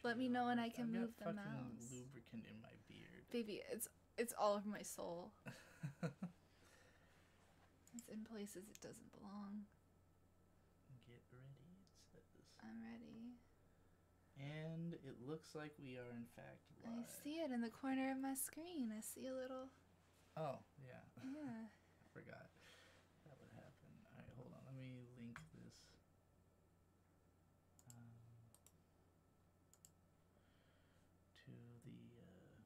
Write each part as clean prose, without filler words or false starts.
Let me know when I can move the fucking mouse. lubricant in my beard. Baby, it's all over my soul. It's in places it doesn't belong. Get ready, it says. I'm ready. And it looks like we are in fact live. I see it in the corner of my screen. I see a little... Oh, yeah. Yeah. I forgot that would happen. Alright, hold on. Let me link this. To the Digi boys.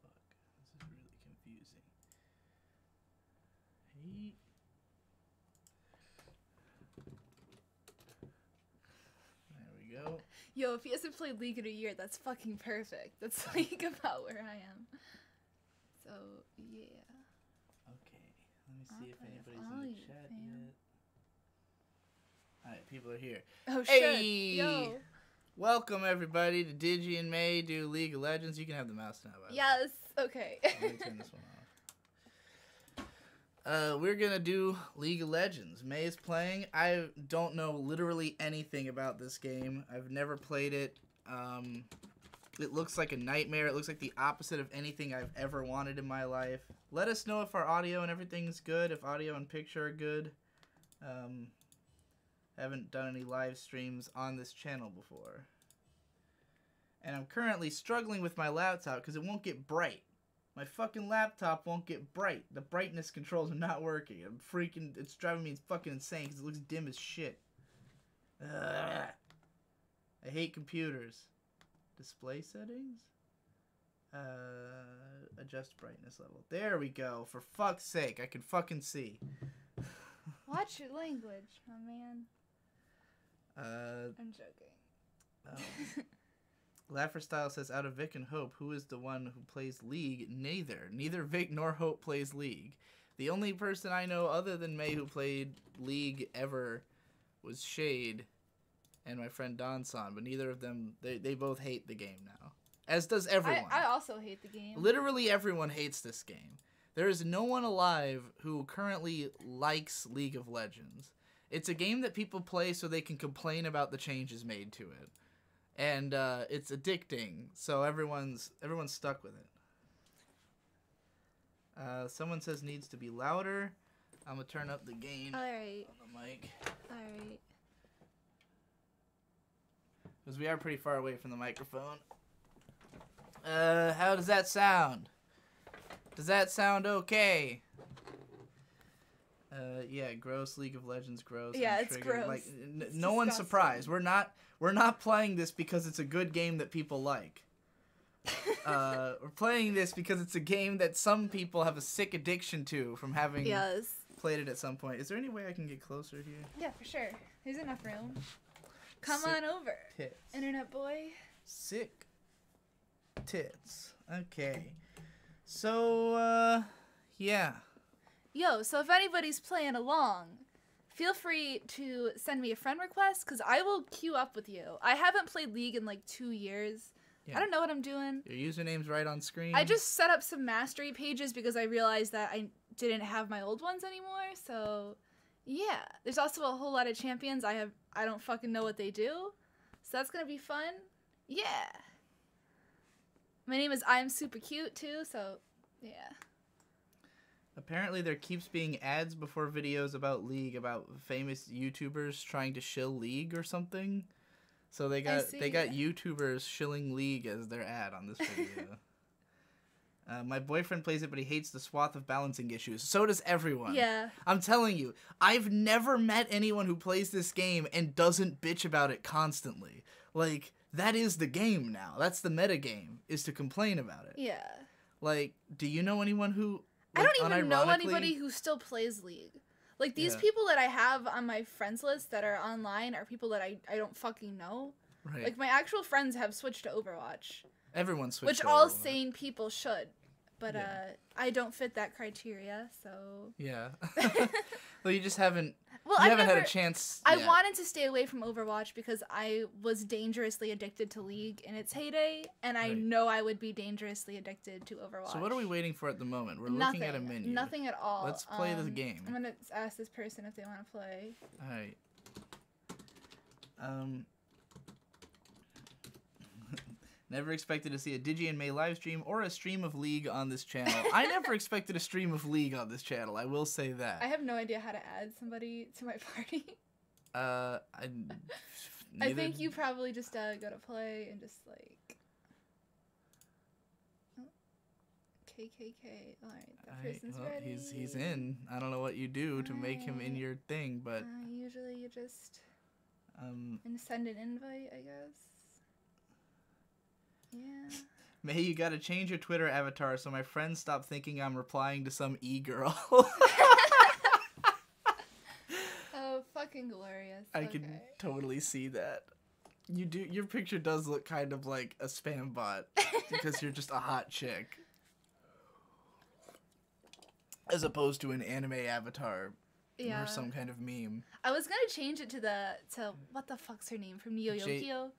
Fuck. This is really confusing. Hey. There we go. Yo, if he hasn't played League in a year, that's fucking perfect. That's like about where I am. So, yeah. Okay. Let me see if Okay, anybody's follow in you, the chat fam. yet. Alright, people are here. Oh, Hey! shit. Yo. Welcome everybody to Digi and May do League of Legends. You can have the mouse now, by the way. Yes. Okay. Let me turn this one off. We're gonna do League of Legends. May is playing. I don't know literally anything about this game. I've never played it. It looks like a nightmare. It looks like the opposite of anything I've ever wanted in my life. Let us know if our audio and everything's good, if audio and picture are good. Haven't done any live streams on this channel before. And I'm currently struggling with my laptop because it won't get bright. My fucking laptop won't get bright. The brightness controls are not working. I'm freaking... It's driving me fucking insane because it looks dim as shit. Ugh. I hate computers. Display settings? Adjust brightness level. There we go. For fuck's sake, I can fucking see. Watch your language, my man. I'm joking. Laffer Style says, out of Vic and Hope, who is the one who plays League? Neither. Neither Vic nor Hope plays League. The only person I know other than May who played League ever was Shade and my friend Donson, but neither of them, they both hate the game now. As does everyone. I also hate the game. Literally everyone hates this game. There is no one alive who currently likes League of Legends. It's a game that people play so they can complain about the changes made to it. And it's addicting, so everyone's stuck with it. Someone says needs to be louder. I'm gonna turn up the gain All right. on the mic. All right. Because we are pretty far away from the microphone. How does that sound? Does that sound okay? Yeah, gross. League of Legends, gross. Yeah, I'm it's triggered. gross. Like, It's no one's disgusting. surprised. We're not playing this because it's a good game that people like. We're playing this because it's a game that some people have a sick addiction to from having Yes. played it at some point. Is there any way I can get closer here? Yeah, for sure. There's enough room. Come Sick on over, tits. internet boy. Sick tits. Okay. So, yeah. Yo, so if anybody's playing along, feel free to send me a friend request, because I will queue up with you. I haven't played League in like 2 years. Yeah. I don't know what I'm doing. Your username's right on screen. I just set up some mastery pages because I realized that I didn't have my old ones anymore, so yeah. There's also a whole lot of champions I don't fucking know what they do, so that's gonna be fun. Yeah. My name is I'm super cute too, so yeah. Apparently there keeps being ads before videos about League, about famous YouTubers trying to shill League or something. So they got YouTubers shilling League as their ad on this video. My boyfriend plays it, but he hates the swath of balancing issues. So does everyone. Yeah. I'm telling you, I've never met anyone who plays this game and doesn't bitch about it constantly. Like, that is the game now. That's the meta game, is to complain about it. Yeah. Like, do you know anyone who... I Like, don't even know anybody who still plays League. Like, these people that I have on my friends list that are online are people that I don't fucking know. Right. Like, my actual friends have switched to Overwatch. Everyone switched Which to all Overwatch. sane people should. but Yeah. I don't fit that criteria, so. Yeah. Well, you just haven't. Well, You I've haven't never, had a chance. I yet. wanted to stay away from Overwatch because I was dangerously addicted to League in its heyday, and I Right. know I would be dangerously addicted to Overwatch. So what are we waiting for at the moment? We're Nothing. looking at a menu. Nothing at all. Let's play the game. I'm gonna ask this person if they want to play. All right. Never expected to see a Digi and May live stream or a stream of League on this channel. I never expected a stream of League on this channel. I will say that. I have no idea how to add somebody to my party. I think you probably just go to play and just like. Oh. KKK. All right, that person's ready. He's in. I don't know what you do to make him in your thing, but usually you just and send an invite, I guess. Yeah. May, you gotta change your Twitter avatar so my friends stop thinking I'm replying to some e-girl. Oh, fucking glorious. I can totally see that. You do. Your picture does look kind of like a spam bot because you're just a hot chick, as opposed to an anime avatar or some kind of meme. I was gonna change it to what the fuck's her name from Neo Yokio?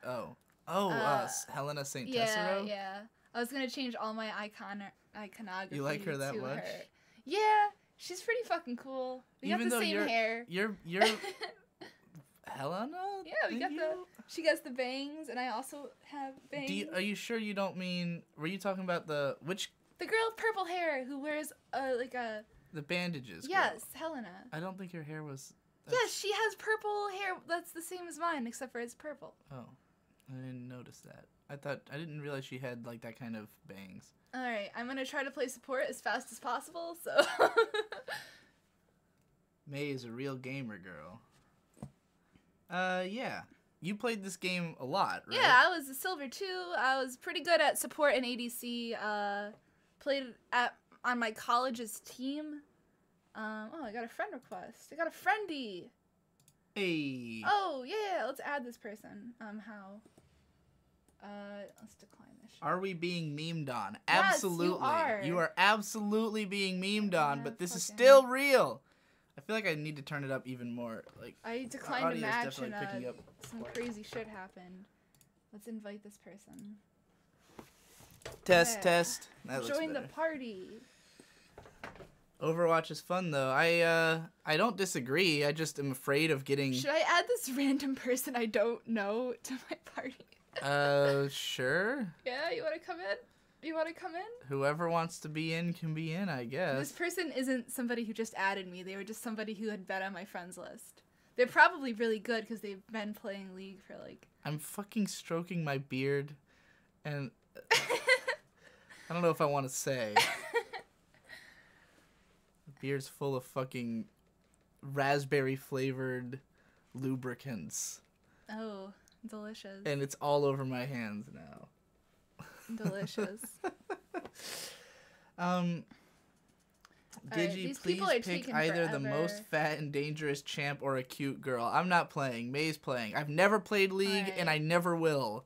Helena St. Yeah, Tessero? yeah. I was gonna change all my iconography. You like her that much? Her. Yeah, she's pretty fucking cool. We got the same hair. You're Helena? Yeah, we got she gets the bangs, and I also have bangs. Are you sure you don't mean? Were you talking about the girl with purple hair who wears the bandages? Yes, girl. Helena. I don't think her hair was. Yes, she has purple hair. That's the same as mine, except for it's purple. Oh. I didn't notice that. I didn't realize she had like that kind of bangs. All right, I'm gonna try to play support as fast as possible. So. May is a real gamer girl. Yeah. You played this game a lot, right? Yeah, I was a silver 2. I was pretty good at support and ADC. Played on my college's team. Oh, I got a friend request. I got a friendie. Hey. Oh yeah, let's add this person. How? Let's decline this. Are we being memed on? Yes, Absolutely. you are. You are absolutely being memed on, Yeah, but this is fucking- still real. I feel like I need to turn it up even more. Like I declined a audio's match definitely and picking up some quite- crazy shit happened. Let's invite this person. Test, Yeah. test. That looks Join the better. party. Overwatch is fun though. I don't disagree. I just am afraid of getting. Should I add this random person I don't know to my party? Sure. Yeah, you want to come in? You want to come in? Whoever wants to be in can be in, I guess. This person isn't somebody who just added me. They were just somebody who had been on my friends list. They're probably really good because they've been playing League for like... I'm fucking stroking my beard, and I don't know if I want to say. The beard's full of fucking raspberry flavored lubricants. Oh, delicious. And it's all over my hands now. Delicious. Digi, these please people are pick taking either the forever. most fat and dangerous champ or a cute girl. I'm not playing. May's playing. I've never played League, and I never will.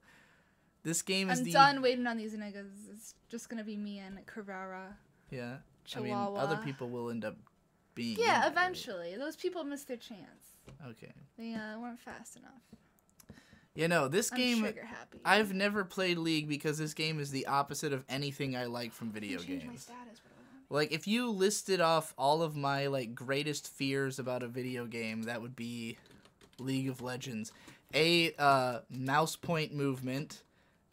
This game is I'm the... done waiting on these niggas. It's just gonna be me and Carrara. Yeah. Chihuahua. I mean, other people will end up being... Yeah, in it, eventually. Right? Those people missed their chance. Okay. They weren't fast enough. You know, this game... I'm trigger happy. I've never played League because this game is the opposite of anything I like from video Change my games. status, what do I want? Like, if you listed off all of my, like, greatest fears about a video game, that would be League of Legends. Mouse point movement,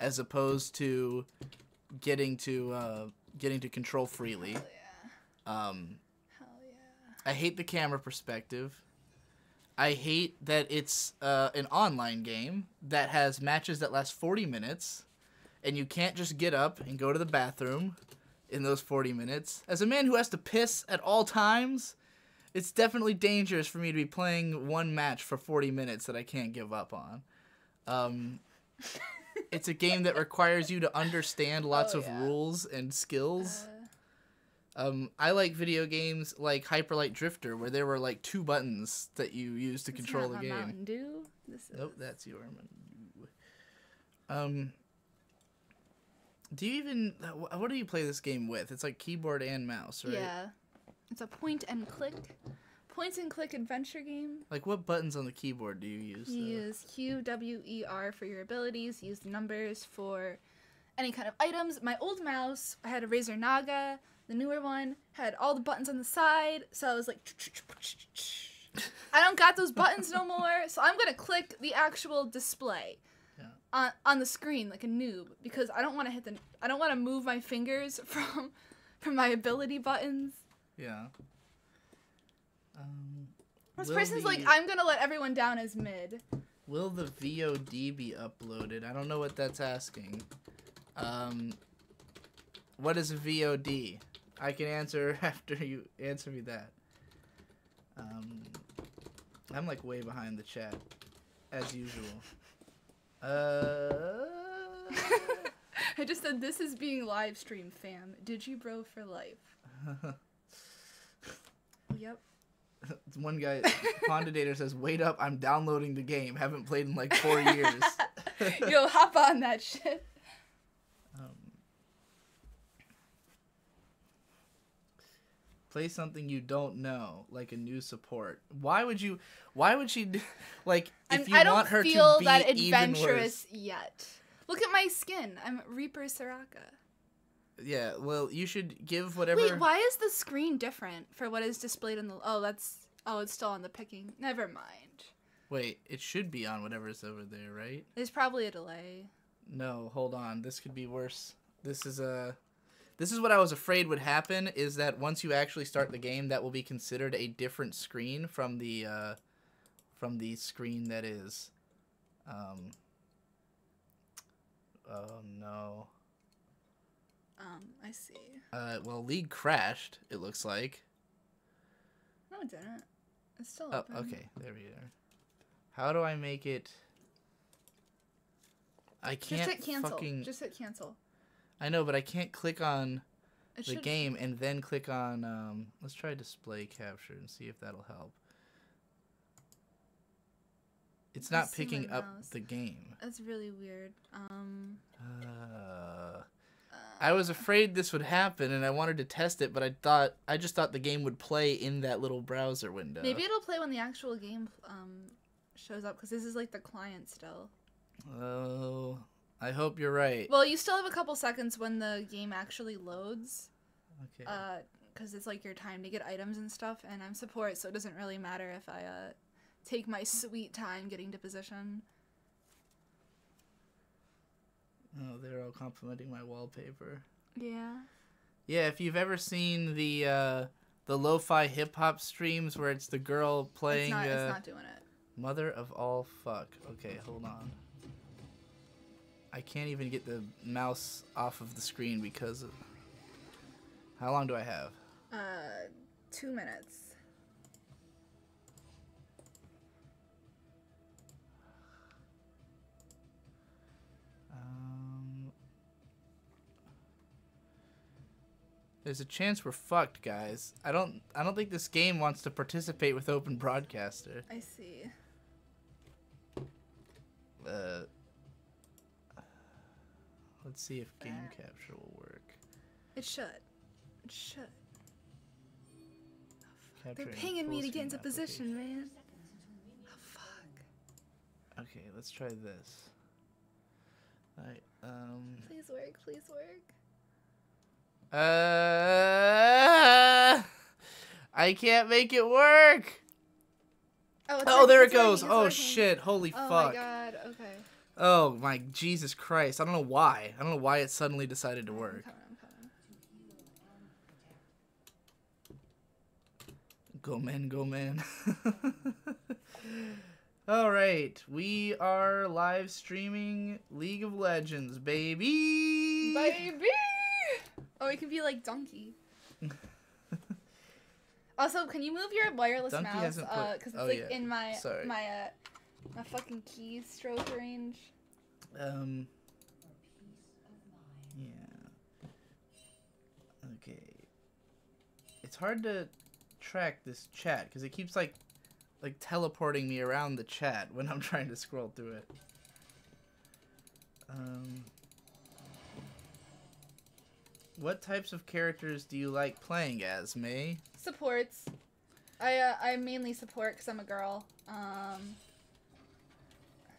as opposed to getting to control freely. Hell yeah. Hell yeah. I hate the camera perspective. I hate that it's an online game that has matches that last 40 minutes, and you can't just get up and go to the bathroom in those 40 minutes. As a man who has to piss at all times, it's definitely dangerous for me to be playing one match for 40 minutes that I can't give up on. It's a game that requires you to understand lots of rules and skills. I like video games like Hyper Light Drifter, where there were like 2 buttons that you use to control the game. Mountain Dew. This is... Nope, that's your Mountain Dew. Do you even... What do you play this game with? It's like keyboard and mouse, right? Yeah. It's a point and click adventure game. Like, what buttons on the keyboard do you use? You use Q, W, E, R for your abilities. Use the numbers for any kind of items. My old mouse, I had a Razer Naga. The newer one had all the buttons on the side. So I was like... I don't got those buttons no more. So I'm going to click the actual display. On the screen like a noob, because I don't want to move my fingers from my ability buttons. Yeah. This person's like, I'm gonna let everyone down as mid. Will the VOD be uploaded? I don't know what that's asking. What is a VOD? I can answer after you answer me that. I'm like way behind the chat, as usual. I just said this is being live streamed, fam. Digi bro for life. Yep. One guy, Pondidator says, "Wait up, I'm downloading the game. Haven't played in like 4 years." Yo, hop on that shit. Play something you don't know, like a new support. Why would she do, like, if you want her to be even worse? I don't feel that adventurous yet. Look at my skin. I'm Reaper Soraka. Yeah, well, you should give whatever... Wait, why is the screen different for what is displayed in the... Oh, it's still on the picking. Never mind. Wait, it should be on whatever's over there, right? There's probably a delay. No, hold on. This could be worse. This is what I was afraid would happen, is that once you actually start the game, that will be considered a different screen from the screen that is. Oh no. I see. Well, League crashed, it looks like. No, it didn't. It's still open. Oh, okay. There we are. How do I make it... I can't Just hit cancel. fucking... Just hit cancel. I know, but I can't click on the game and then click on... let's try display capture and see if that'll help. It's not picking up the game. That's really weird. I was afraid this would happen, and I wanted to test it, but I just thought the game would play in that little browser window. Maybe it'll play when the actual game shows up, because this is like the client still. Oh, I hope you're right. Well, you still have a couple seconds when the game actually loads. Okay. Because it's like your time to get items and stuff, and I'm support, so it doesn't really matter if I take my sweet time getting to position. Oh, they're all complimenting my wallpaper. Yeah. Yeah, if you've ever seen the lo-fi hip-hop streams where it's the girl playing... It's not doing it. Mother of all fuck. Okay, hold on. I can't even get the mouse off of the screen because of... How long do I have? 2 minutes. There's a chance we're fucked, guys. I don't think this game wants to participate with Open Broadcaster. I see. Let's see if game capture will work. It should. It should. Oh, they're Capturing pinging me to get into full-screen position, man. Oh, fuck. Okay, let's try this. Alright, Please work, please work. I can't make it work. Oh, there it goes. Oh shit! Holy fuck! Oh my god. Okay. Oh my Jesus Christ! I don't know why. I don't know why it suddenly decided to work. I'm coming. Go man, go man. All right, we are live streaming League of Legends, baby. Baby. Oh, it could be like Donkey. Also, can you move your wireless Donkey mouse? hasn't Because it's in my fucking keystroke range. Yeah. Okay. It's hard to track this chat because it keeps like teleporting me around the chat when I'm trying to scroll through it. What types of characters do you like playing as, May? Supports. I mainly support because I'm a girl.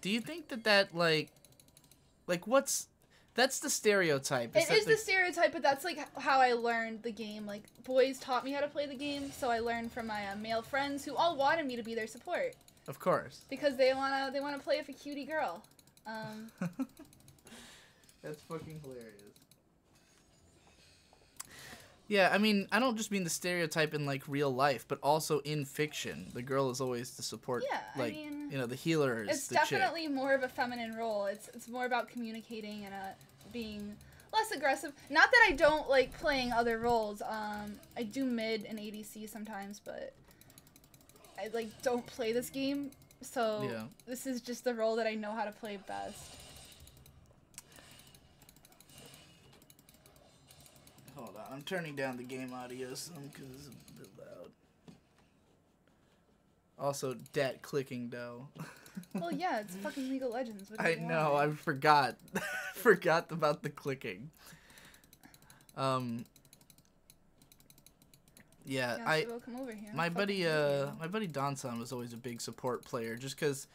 Do you think that like what's... That's the stereotype. It is the stereotype, but that's like how I learned the game. Like, boys taught me how to play the game, so I learned from my male friends who all wanted me to be their support. Of course. Because they wanna play with a cutie girl. That's fucking hilarious. Yeah, I mean, I don't just mean the stereotype in, like, real life, but also in fiction. The girl is always the support, Yeah, like, I mean, you know, the healer is it's the definitely chick. more of a feminine role. It's more about communicating and being less aggressive. Not that I don't like playing other roles. I do mid and ADC sometimes, but I, like, don't play this game. So Yeah. this is just the role that I know how to play best. Hold on, I'm turning down the game audio some because it's a bit loud. Also, dat clicking though. Well, yeah, it's fucking League of Legends. What do I you know, I want? forgot. Forgot about the clicking. Yeah, Yeah, so come over here. my Fucking buddy over my buddy Donson was always a big support player just because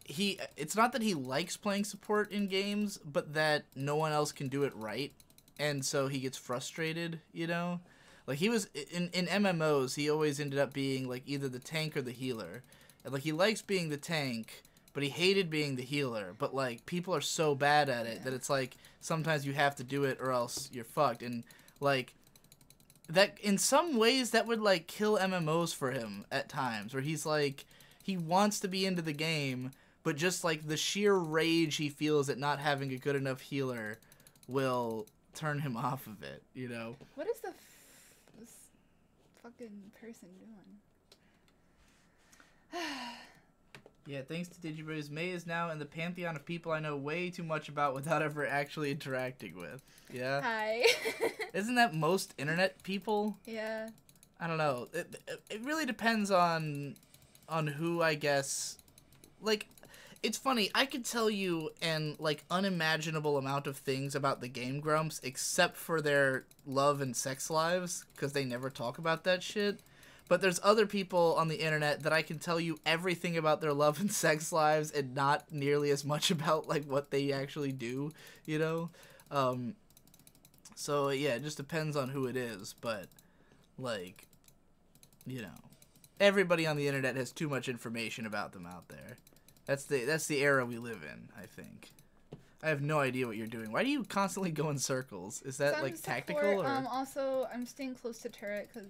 it's not that he likes playing support in games, but that no one else can do it right, and so he gets frustrated, you know? Like, he was in MMOs, he always ended up being like either the tank or the healer. And like, he likes being the tank, but he hated being the healer. But like, people are so bad at it that it's like sometimes you have to do it or else you're fucked. And like, that in some ways that would like kill MMOs for him at times, where he's like, he wants to be into the game, but just like the sheer rage he feels at not having a good enough healer will turn him off of it, you know? What is this fucking person doing? Yeah, thanks to Digibrews, May is now in the pantheon of people I know way too much about without ever actually interacting with. Yeah? Hi. Isn't that most internet people? Yeah. I don't know. It really depends on who, I guess. Like, it's funny, I could tell you an, like, unimaginable amount of things about the Game Grumps, except for their love and sex lives, because they never talk about that shit. But there's other people on the internet that I can tell you everything about their love and sex lives and not nearly as much about, like, what they actually do, you know? So, yeah, it just depends on who it is, but, like, you know, everybody on the internet has too much information about them out there. That's the era we live in, I think. I have no idea what you're doing. Why do you constantly go in circles? Is that, like, tactical, or...? Also, I'm staying close to turret, because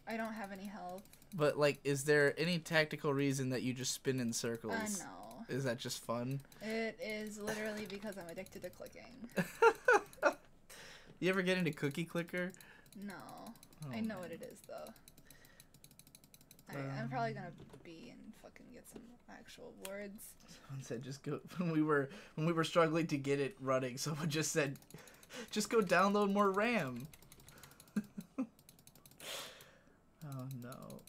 I don't have any health. But, like, is there any tactical reason that you just spin in circles? No. Is that just fun? It is literally because I'm addicted to clicking. You ever get into Cookie Clicker? No. Oh, I know man. what it is, though. I'm probably gonna be and fucking get some actual words. Someone said just go... When we were struggling to get it running, someone just said, just go download more RAM. Oh, no.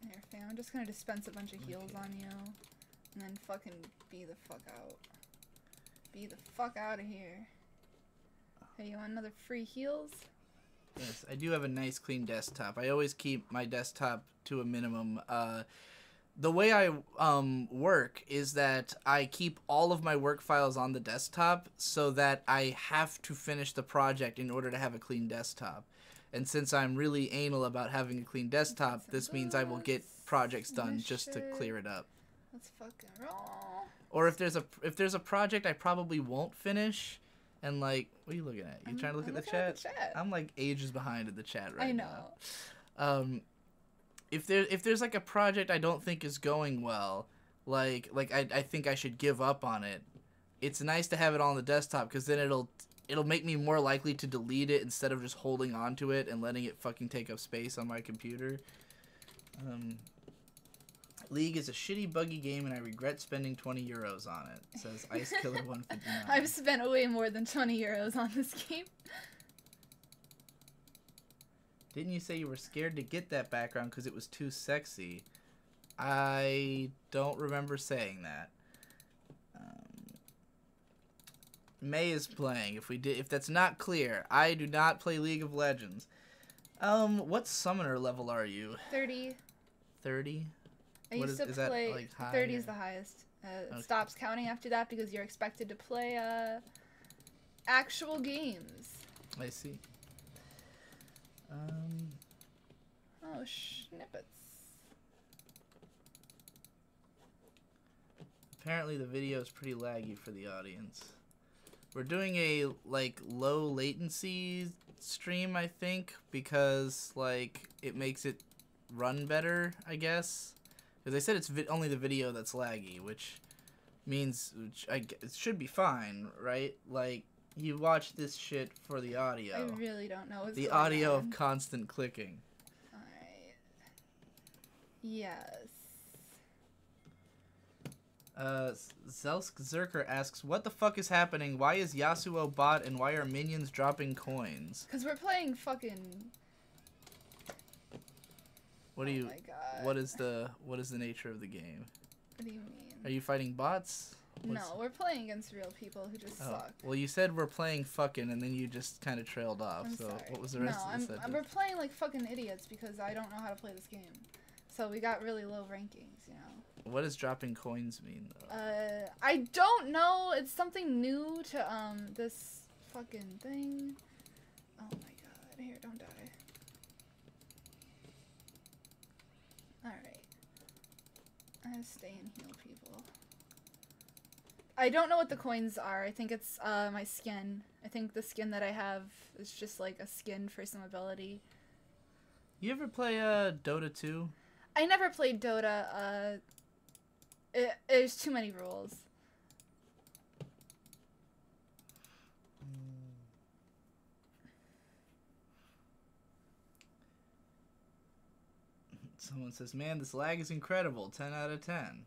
Here, fam, I'm just gonna dispense a bunch of heals on you. And then fucking be the fuck out. Be the fuck out of here. Hey, you want another free heals? Yes, I do have a nice clean desktop. I always keep my desktop to a minimum. The way I work is that I keep all of my work files on the desktop so that I have to finish the project in order to have a clean desktop. And since I'm really anal about having a clean desktop, this means I will get projects done just to clear it up. Let's fucking roll. Or if there's a project I probably won't finish, and like, what are you looking at? You trying to look at the chat? I'm like ages behind in the chat right now. I know. If there's like a project I don't think is going well, like I think I should give up on it. It's nice to have it on the desktop because then it'll make me more likely to delete it instead of just holding on to it and letting it fucking take up space on my computer. League is a shitty, buggy game, and I regret spending 20 euros on it. Says Ice Killer 159. I've spent way more than 20 euros on this game. Didn't you say you were scared to get that background because it was too sexy? I don't remember saying that. May is playing. If that's not clear, I do not play League of Legends. What summoner level are you? 30. 30? I used to play. That, like, high 30 or- is the highest. Okay. It stops counting after that because you're expected to play actual games. I see. Oh, snippets. Apparently the video is pretty laggy for the audience. We're doing a, like, low latency stream, I think, because, like, it makes it run better, I guess. Because they said it's only the video that's laggy, which means it should be fine, right? Like, you watch this shit for the audio. I really don't know what's the going audio on. of constant clicking. Alright. Yes. Zelsk Zerker asks, what the fuck is happening? Why is Yasuo bot and why are minions dropping coins? Because we're playing fucking... What do oh you... my God. What is the nature of the game? What do you mean? Are you fighting bots? No, we're playing against real people who just suck. Well, you said we're playing fucking, and then you just kind of trailed off. I'm so sorry. what was the rest of the sentence? We're playing like fucking idiots because I don't know how to play this game. So we got really low rankings, you know. What does dropping coins mean, though? I don't know. It's something new to this fucking thing. Oh my God! Here, don't die. All right. I have to stay and heal people. I don't know what the coins are. I think it's my skin. I think the skin that I have is just like a skin for some ability. You ever play Dota 2? I never played Dota. There's too many rules. Someone says, man, this lag is incredible. 10 out of 10.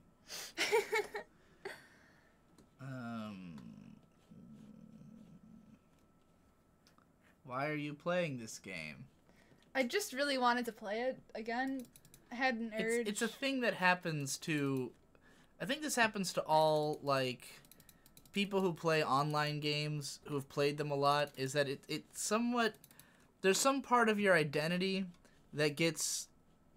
Why are you playing this game? I just really wanted to play it again. I had an urge. It's a thing that happens to... I think this happens to all, like, people who play online games, who have played them a lot, is that it's somewhat... There's some part of your identity that gets,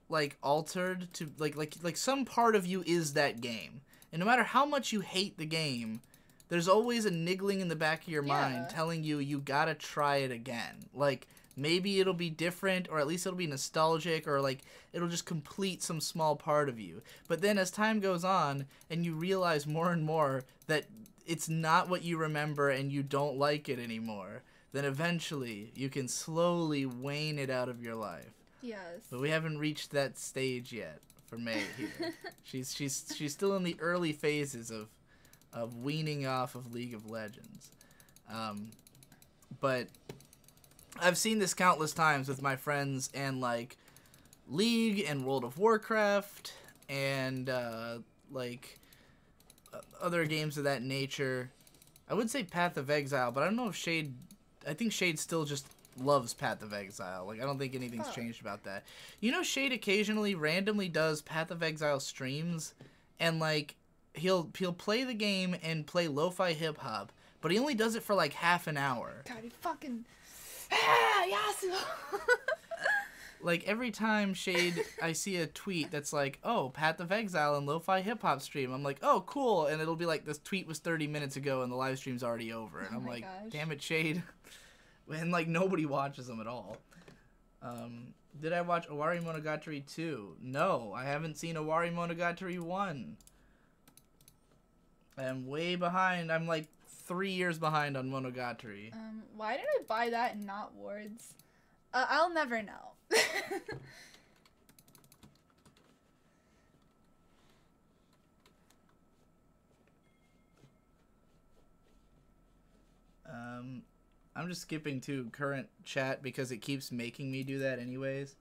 like, altered to... Like some part of you is that game. And no matter how much you hate the game, there's always a niggling in the back of your mind telling you gotta try it again. Like... Maybe it'll be different, or at least it'll be nostalgic, or, like, it'll just complete some small part of you. But then as time goes on, and you realize more and more that it's not what you remember and you don't like it anymore, then eventually you can slowly wane it out of your life. Yes. But we haven't reached that stage yet for May here. she's still in the early phases of weaning off of League of Legends. But... I've seen this countless times with my friends and, like, League and World of Warcraft and, like, other games of that nature. I would say Path of Exile, but I don't know if Shade... I think Shade still just loves Path of Exile. Like, I don't think anything's changed about that. You know, Shade occasionally randomly does Path of Exile streams, and, like, he'll play the game and play lo-fi hip-hop, but he only does it for, like, half an hour. God, he fucking... Ah, Yasuo! Like, every time Shade, I see a tweet that's like, oh, Path of Exile and Lo-Fi Hip-Hop stream. I'm like, oh, cool. And it'll be like, this tweet was 30 minutes ago and the live stream's already over. And I'm like, gosh. damn it, Shade. And, like, nobody watches them at all. Did I watch Owari Monogatari 2? No, I haven't seen Owari Monogatari 1. I am way behind. I'm, like, 3 years behind on Monogatari. Why did I buy that and not Wards? I'll never know. I'm just skipping to current chat because it keeps making me do that anyways.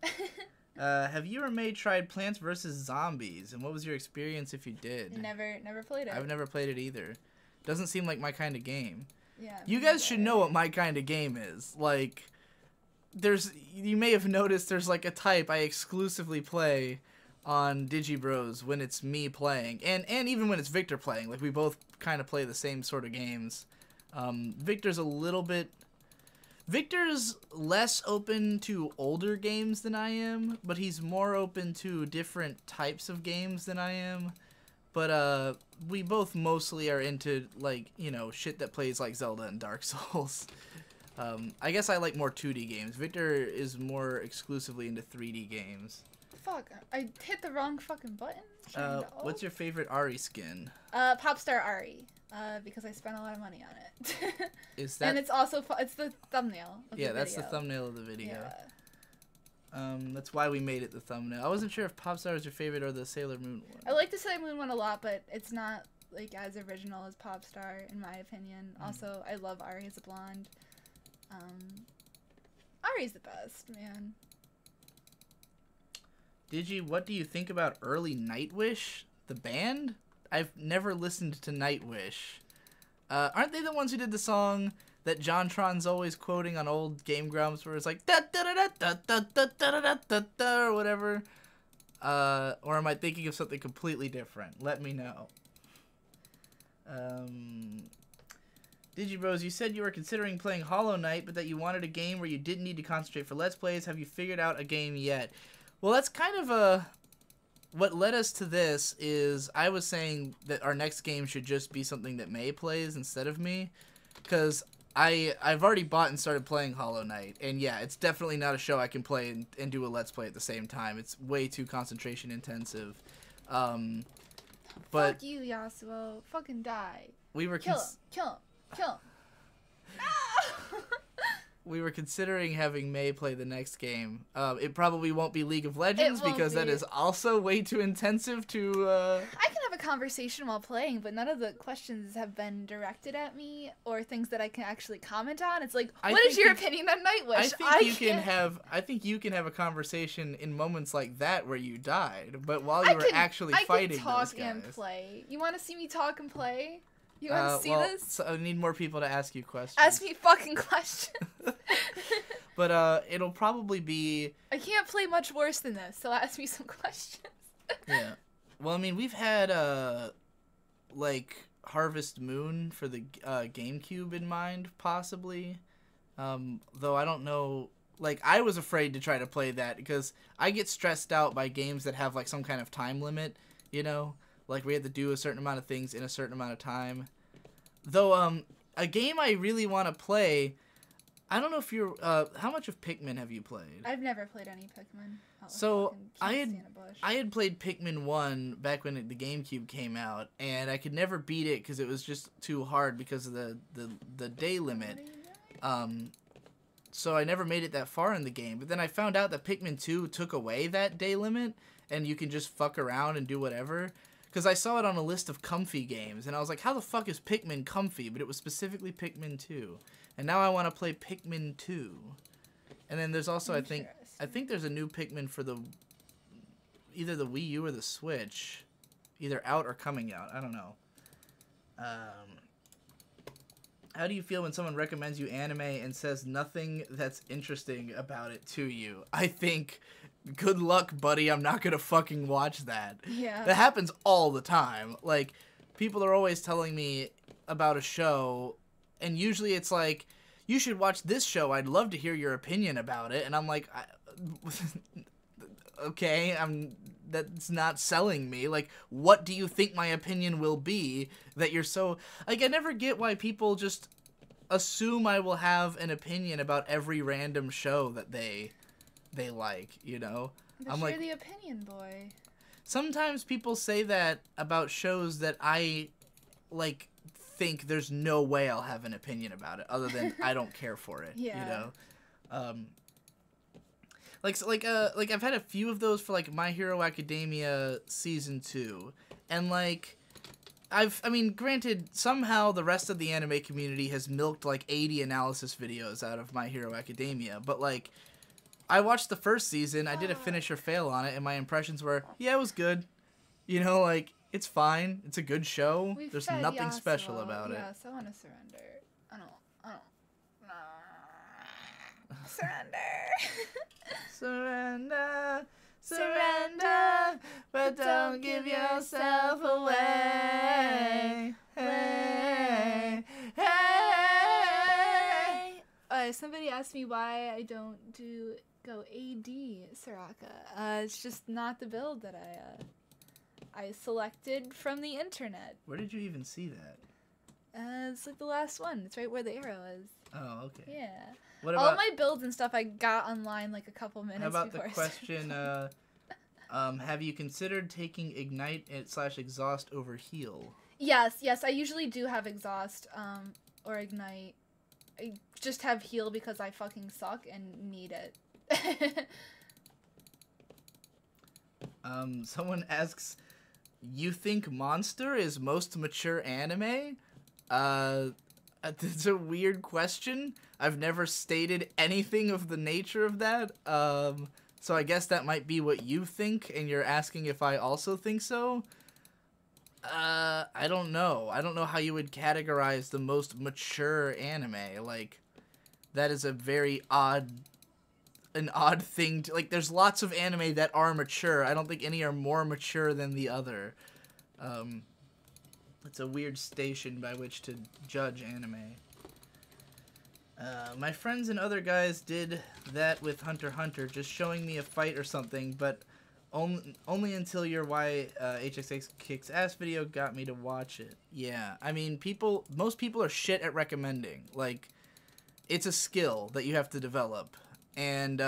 Have you or May tried Plants vs. Zombies? And what was your experience if you did? Never played it. I've never played it either. Doesn't seem like my kind of game. Yeah. You guys should know what my kind of game is. Like, you may have noticed there's like a type I exclusively play on Digi Bros when it's me playing. And even when it's Victor playing. Like, we both kind of play the same sort of games. Victor's less open to older games than I am, but he's more open to different types of games than I am. But we both mostly are into, like, you know, shit that plays like Zelda and Dark Souls. I guess I like more 2D games. Victor is more exclusively into 3D games. Fuck, I hit the wrong fucking button. What's your favorite Ari skin? Popstar Ari. Because I spent a lot of money on it. Is that? And it's also it's the thumbnail of the video. That's the thumbnail of the video. Yeah. That's why we made it the thumbnail. I wasn't sure if Popstar was your favorite or the Sailor Moon one. I like the Sailor Moon one a lot, but it's not like as original as Popstar in my opinion. Also, I love Ari as a blonde. Ari's the best, man. Digi, what do you think about early Nightwish, the band? I've never listened to Nightwish. Aren't they the ones who did the song that JonTron's always quoting on old Game Grumps, where it's like da da da da da da da da da da or whatever? Or am I thinking of something completely different? Let me know. Digibros, you said you were considering playing Hollow Knight, but that you wanted a game where you didn't need to concentrate for Let's Plays. Have you figured out a game yet? Well, that's kind of what led us to this is I was saying that our next game should just be something that May plays instead of me, because I've already bought and started playing Hollow Knight, and yeah, it's definitely not a show I can play and do a Let's Play at the same time. It's way too concentration intensive. But fuck you, Yasuo. Fucking die. We were kill him. No! We were considering having May play the next game. It probably won't be League of Legends because that is also way too intensive to... I can have a conversation while playing, but none of the questions have been directed at me or things that I can actually comment on. It's like, what is your opinion on Nightwish? I think you can have a conversation in moments like that where you died, but while you were actually fighting those guys. I can talk and play. You want to see me talk and play? You want to see this? So I need more people to ask you questions. Ask me fucking questions. But it'll probably be... I can't play much worse than this, so ask me some questions. Yeah. Well, I mean, we've had, like, Harvest Moon for the GameCube in mind, possibly. Though I don't know... Like, I was afraid to try to play that because I get stressed out by games that have, like, some kind of time limit, you know? Like, we had to do a certain amount of things in a certain amount of time. Though, a game I really want to play... I don't know if you're... how much of Pikmin have you played? I've never played any Pikmin. So, I had played Pikmin 1 back when the GameCube came out, and I could never beat it because it was just too hard because of the day limit. So I never made it that far in the game. But then I found out that Pikmin 2 took away that day limit, and you can just fuck around and do whatever. Because I saw it on a list of comfy games, and I was like, how the fuck is Pikmin comfy? But it was specifically Pikmin 2. And now I want to play Pikmin 2. And then there's also, I think there's a new Pikmin for either the Wii U or the Switch. Either out or coming out. I don't know. How do you feel when someone recommends you anime and says nothing that's interesting about it to you? I think, good luck, buddy. I'm not going to fucking watch that. Yeah. That happens all the time. Like, people are always telling me about a show, and usually it's like, you should watch this show. I'd love to hear your opinion about it. And I'm like, okay, that's not selling me. Like, what do you think my opinion will be that you're so... Like, I never get why people just assume I will have an opinion about every random show that they like, you know? But I'm you're like, the opinion boy. Sometimes people say that about shows that I, like, think there's no way I'll have an opinion about it other than I don't care for it. Yeah. You know? Like I've had a few of those for, like, My Hero Academia Season 2. And, like, I mean, granted, somehow the rest of the anime community has milked, like, 80 analysis videos out of My Hero Academia. But, like, I watched the first season, I did a finish or fail on it, and my impressions were, yeah, it was good. You know, like, it's fine. It's a good show. There's nothing special about it. Yes, I want to surrender. I don't. Surrender. Surrender, but don't give yourself away. Hey, hey. somebody asked me why I don't go AD Soraka. It's just not the build that I selected from the internet. Where did you even see that? It's like the last one. It's right where the arrow is. Oh, okay. Yeah. What All about, of my builds and stuff I got online like a couple minutes how about before. the question, have you considered taking Ignite / Exhaust over Heal? Yes, I usually do have Exhaust, or Ignite. I just have Heal because I fucking suck and need it. Someone asks, you think Monster is most mature anime? It's a weird question. I've never stated anything of the nature of that. So I guess that might be what you think, and you're asking if I also think so? I don't know. I don't know how you would categorize the most mature anime. Like, that is a very odd thing to, like, there's lots of anime that are mature. I don't think any are more mature than the other. It's a weird station by which to judge anime. My friends and other guys did that with Hunter x Hunter, just showing me a fight or something, but only until your HXX Kicks Ass video got me to watch it. Yeah, I mean, most people are shit at recommending. Like, it's a skill that you have to develop. And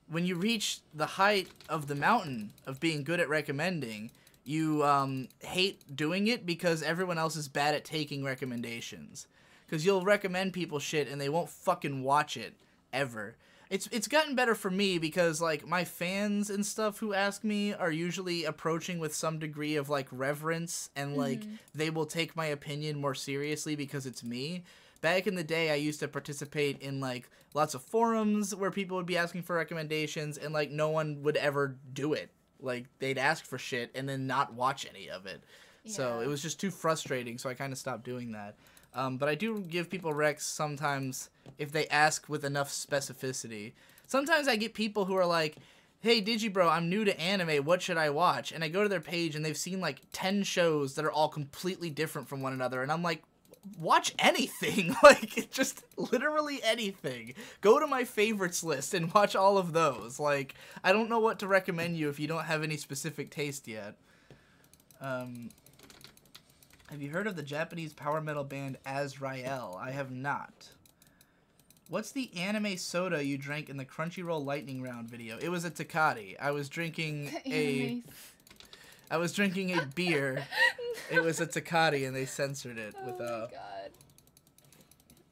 when you reach the height of the mountain of being good at recommending, you hate doing it because everyone else is bad at taking recommendations. Because you'll recommend people shit and they won't fucking watch it, ever. It's gotten better for me because, like, my fans and stuff who ask me are usually approaching with some degree of, like, reverence, and, like, they will take my opinion more seriously because it's me. Back in the day, I used to participate in, like, lots of forums where people would be asking for recommendations, and, like, no one would ever do it. Like, they'd ask for shit and then not watch any of it. Yeah. So it was just too frustrating, so I kind of stopped doing that. But I do give people recs sometimes if they ask with enough specificity. Sometimes I get people who are like, hey, Digi Bro, I'm new to anime, what should I watch? And I go to their page and they've seen like 10 shows that are all completely different from one another. And I'm like, watch anything. Like, just literally anything. Go to my favorites list and watch all of those. Like, I don't know what to recommend you if you don't have any specific taste yet. Have you heard of the Japanese power metal band Azrael? I have not. What's the anime soda you drank in the Crunchyroll lightning round video? It was a Tecate. I was drinking a beer. It was a Tecate and they censored it with Oh my god.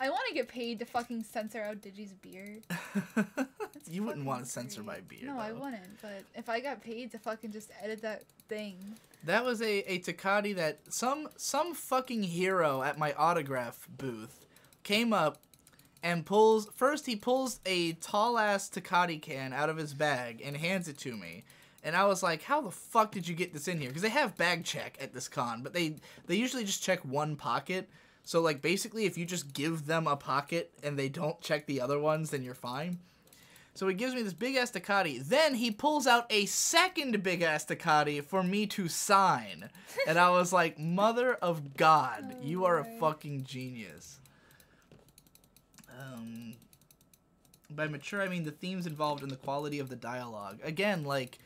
I want to get paid to fucking censor out Digi's beer. You wouldn't want to censor my beer. No, though. I wouldn't. But if I got paid to fucking just edit that thing. That was a Tecate that some fucking hero at my autograph booth came up and he pulls a tall-ass Tecate can out of his bag and hands it to me. And I was like, how the fuck did you get this in here? Because they have bag check at this con, but they usually just check one pocket. So, like, basically, if you just give them a pocket and they don't check the other ones, then you're fine. So he gives me this big-ass Tecate. Then he pulls out a second big-ass Tecate for me to sign. And I was like, mother of God, you are a fucking genius. By mature, I mean the themes involved in the quality of the dialogue. Again, like,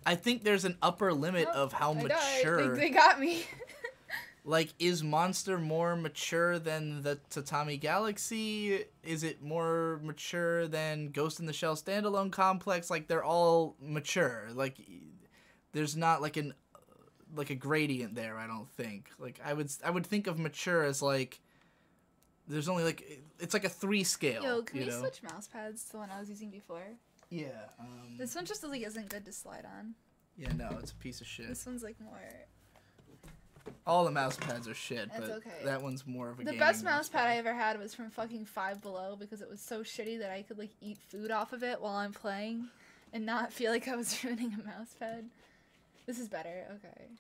I think there's an upper limit of how mature... They got me. Like, is Monster more mature than the Tatami Galaxy? Is it more mature than Ghost in the Shell Standalone Complex? Like, they're all mature. Like, there's not, like, a gradient there, I don't think. Like, I would think of mature as, like, there's only, like, it's like a 3 scale. Yo, can we switch mouse pads to the one I was using before? Yeah. This one just, like, isn't good to slide on. Yeah, no, it's a piece of shit. This one's, like, more... All the mouse pads are shit, That's but okay. that one's more of a The gaming best mouse pad I ever had was from fucking Five Below because it was so shitty that I could, like, eat food off of it while I'm playing and not feel like I was ruining a mouse pad. This is better. Okay.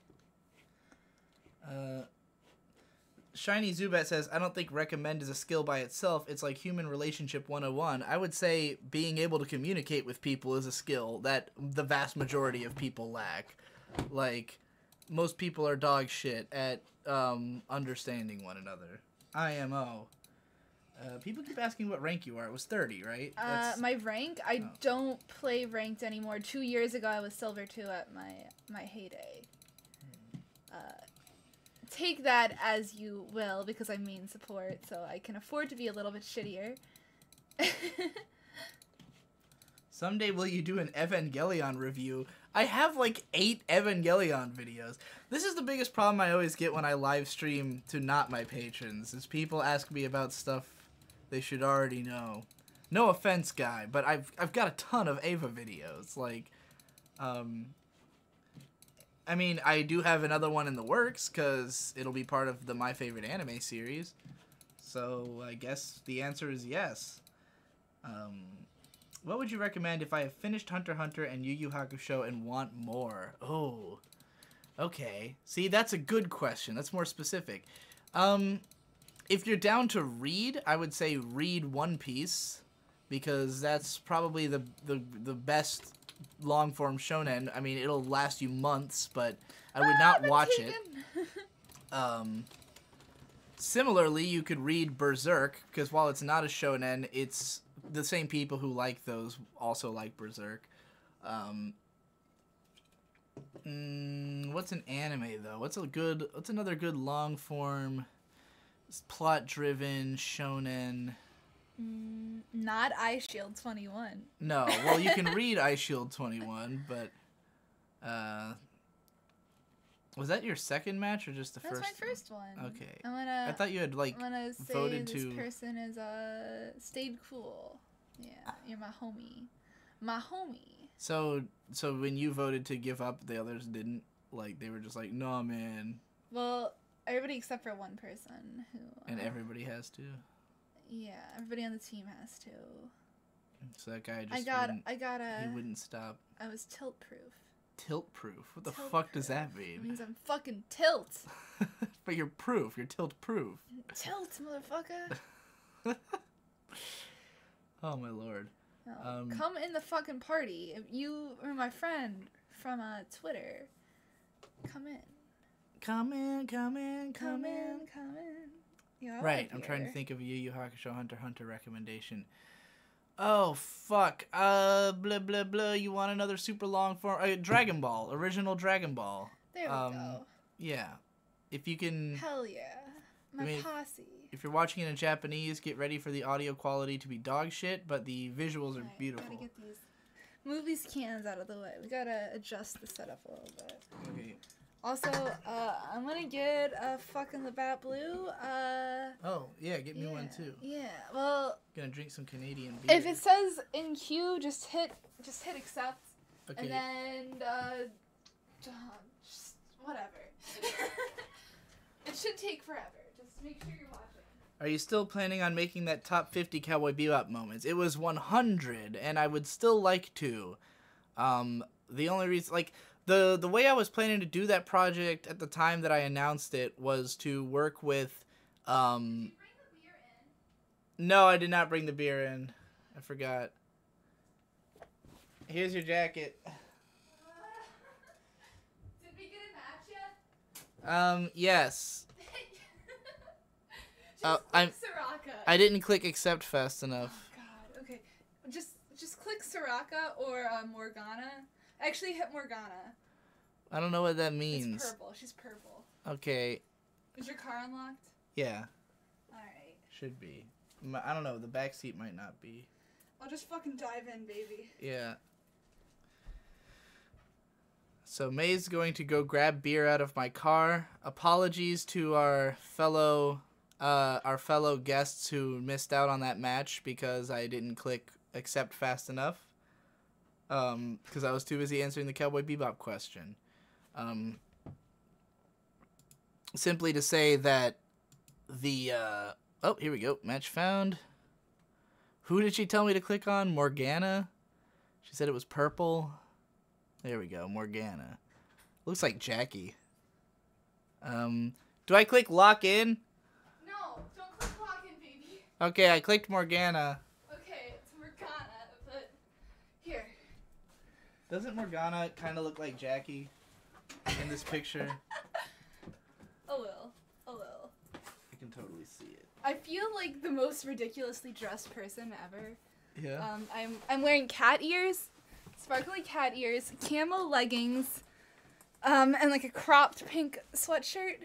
Shiny Zubat says, I don't think recommend is a skill by itself. It's like human relationship 101. I would say being able to communicate with people is a skill that the vast majority of people lack. Like... most people are dog shit at understanding one another. IMO. People keep asking what rank you are. It was 30, right? My rank? I don't play ranked anymore. 2 years ago, I was silver 2 at my heyday. Take that as you will, because I'm main support, so I can afford to be a little bit shittier. Someday will you do an Evangelion review? I have like 8 Evangelion videos. This is the biggest problem I always get when I live stream to not my patrons, is people ask me about stuff they should already know. No offense, guy, but I've got a ton of Ava videos. Like, I mean, I do have another one in the works, because it'll be part of the My Favorite Anime series. So, I guess the answer is yes. What would you recommend if I have finished Hunter x Hunter and Yu Yu Hakusho and want more? Oh, okay. See, that's a good question. That's more specific. If you're down to read, I would say read One Piece, because that's probably the best long-form shonen. I mean, it'll last you months, but I would not watch it. Similarly, you could read Berserk, because while it's not a shonen, it's the same people who like those also like Berserk. What's an anime, though? What's another good long-form, plot-driven shonen? Not Eye Shield 21. No, well, you can read Eye Shield 21, but was that your second match or just the first? That's my first one. Okay. I thought you had voted this to. This person is stayed cool. Yeah, you're my homie. My homie. So when you voted to give up, the others didn't? Like, they were just like, "No, man." Well, everybody except for one person who. And everybody has to. Yeah, everybody on the team has to. So that guy just. He wouldn't stop. I was tilt proof. Tilt proof? What the fuck does that mean? It means I'm fucking tilt. But you're proof. You're tilt proof. Tilt, motherfucker. Oh my lord. No, come in the fucking party. If you are my friend from Twitter, come in. Come in. Yeah, right, I'm trying to think of a Yu Yu Hakusho Hunter x Hunter recommendation. Oh, fuck. Blah, blah, blah. You want another super long form? Dragon Ball. Original Dragon Ball. There we go. Yeah. If you can... Hell yeah. My posse. If you're watching it in Japanese, get ready for the audio quality to be dog shit, but the visuals are beautiful. Gotta move these cans out of the way. We gotta adjust the setup a little bit. Okay. Also, I'm gonna get a fucking Labatt Blue. Oh, yeah, get me one too. Yeah, well... Gonna drink some Canadian beer. If it says in queue, just hit accept. Okay. And then, just whatever. It should take forever. Just make sure you're watching. Are you still planning on making that top 50 Cowboy Bebop moments? It was 100, and I would still like to. The only reason, like... The way I was planning to do that project at the time that I announced it was to work with, Did you bring the beer in? No, I did not bring the beer in. I forgot. Here's your jacket. Did we get a match yet? Yes. Just click Soraka. I didn't click accept fast enough. Oh god, okay. Just click Soraka or Morgana. Actually, hit Morgana. I don't know what that means. It's purple. She's purple. Okay. Is your car unlocked? Yeah. Alright. Should be. I don't know. The back seat might not be. I'll just fucking dive in, baby. Yeah. So May's going to go grab beer out of my car. Apologies to our fellow guests who missed out on that match because I didn't click accept fast enough. Because I was too busy answering the Cowboy Bebop question. Simply to say that the, oh, here we go. Match found. Who did she tell me to click on? Morgana? She said it was purple. There we go. Morgana. Looks like Jackie. Do I click lock in? No, don't click lock in, baby. Okay, I clicked Morgana. Okay, it's Morgana, but here. Doesn't Morgana kind of look like Jackie in this picture? A little. I can totally see it. I feel like the most ridiculously dressed person ever. Yeah. I'm wearing cat ears, sparkly cat ears, camo leggings, and like a cropped pink sweatshirt.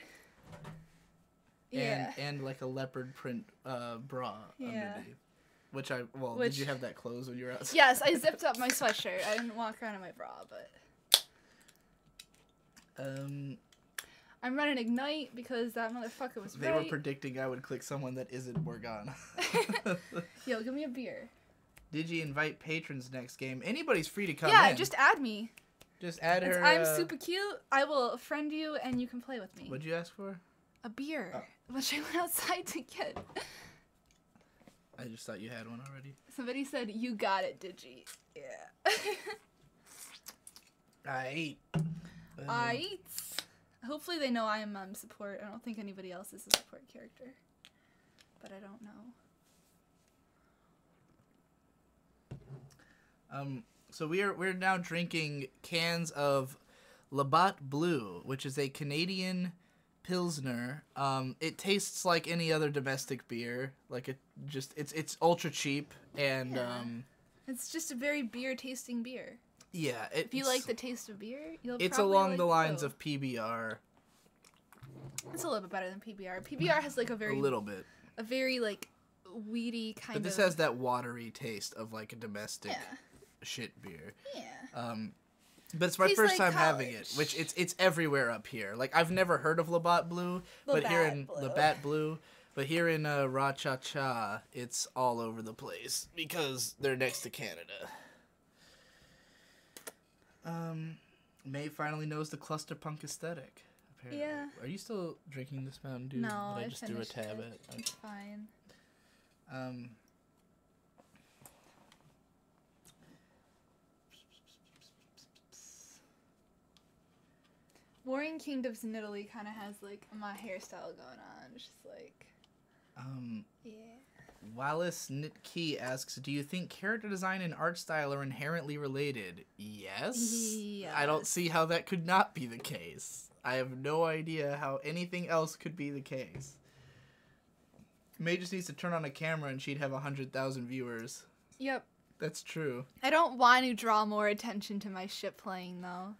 Yeah. And like a leopard print bra underneath. Which Which, did you have that closed when you were outside? Yes, I zipped up my sweatshirt. I didn't walk around in my bra, but I'm running Ignite because that motherfucker was They were predicting I would click someone that isn't Morgana. Yo, give me a beer. Digi invite patrons next game? Anybody's free to come in. Yeah, just add me. Just add her. I'm super cute. I will friend you and you can play with me. What'd you ask for? A beer, Oh. which I went outside to get. I just thought you had one already. Somebody said, "You got it, Digi." Yeah. I ate. Hopefully they know I am support. I don't think anybody else is a support character, but I don't know. So we're now drinking cans of Labatt Blue, which is a Canadian Pilsner. It tastes like any other domestic beer. Like it's ultra cheap and it's just a very beer tasting beer. Yeah. If you like the taste of beer, it's along the lines of PBR. It's a little bit better than PBR. PBR has like a little bit. A very like weedy kind of. But this has that watery taste of like a domestic shit beer. Yeah. But it's my first time having it, which it's everywhere up here. Like I've never heard of Labatt Blue, but here in Labatt Blue, but here in Ra-Cha-Cha, it's all over the place because they're next to Canada. May finally knows the cluster punk aesthetic. Apparently. Yeah. Are you still drinking this Mountain Dew? No, I just do a tab it. at? It's fine. Warring Kingdoms in Italy kind of has like my hairstyle going on. It's just like. Yeah. Wallace Nitkey asks, do you think character design and art style are inherently related? Yes. I don't see how that could not be the case. I have no idea how anything else could be the case. May just needs to turn on a camera and she'd have 100,000 viewers. Yep. That's true. I don't want to draw more attention to my ship playing though.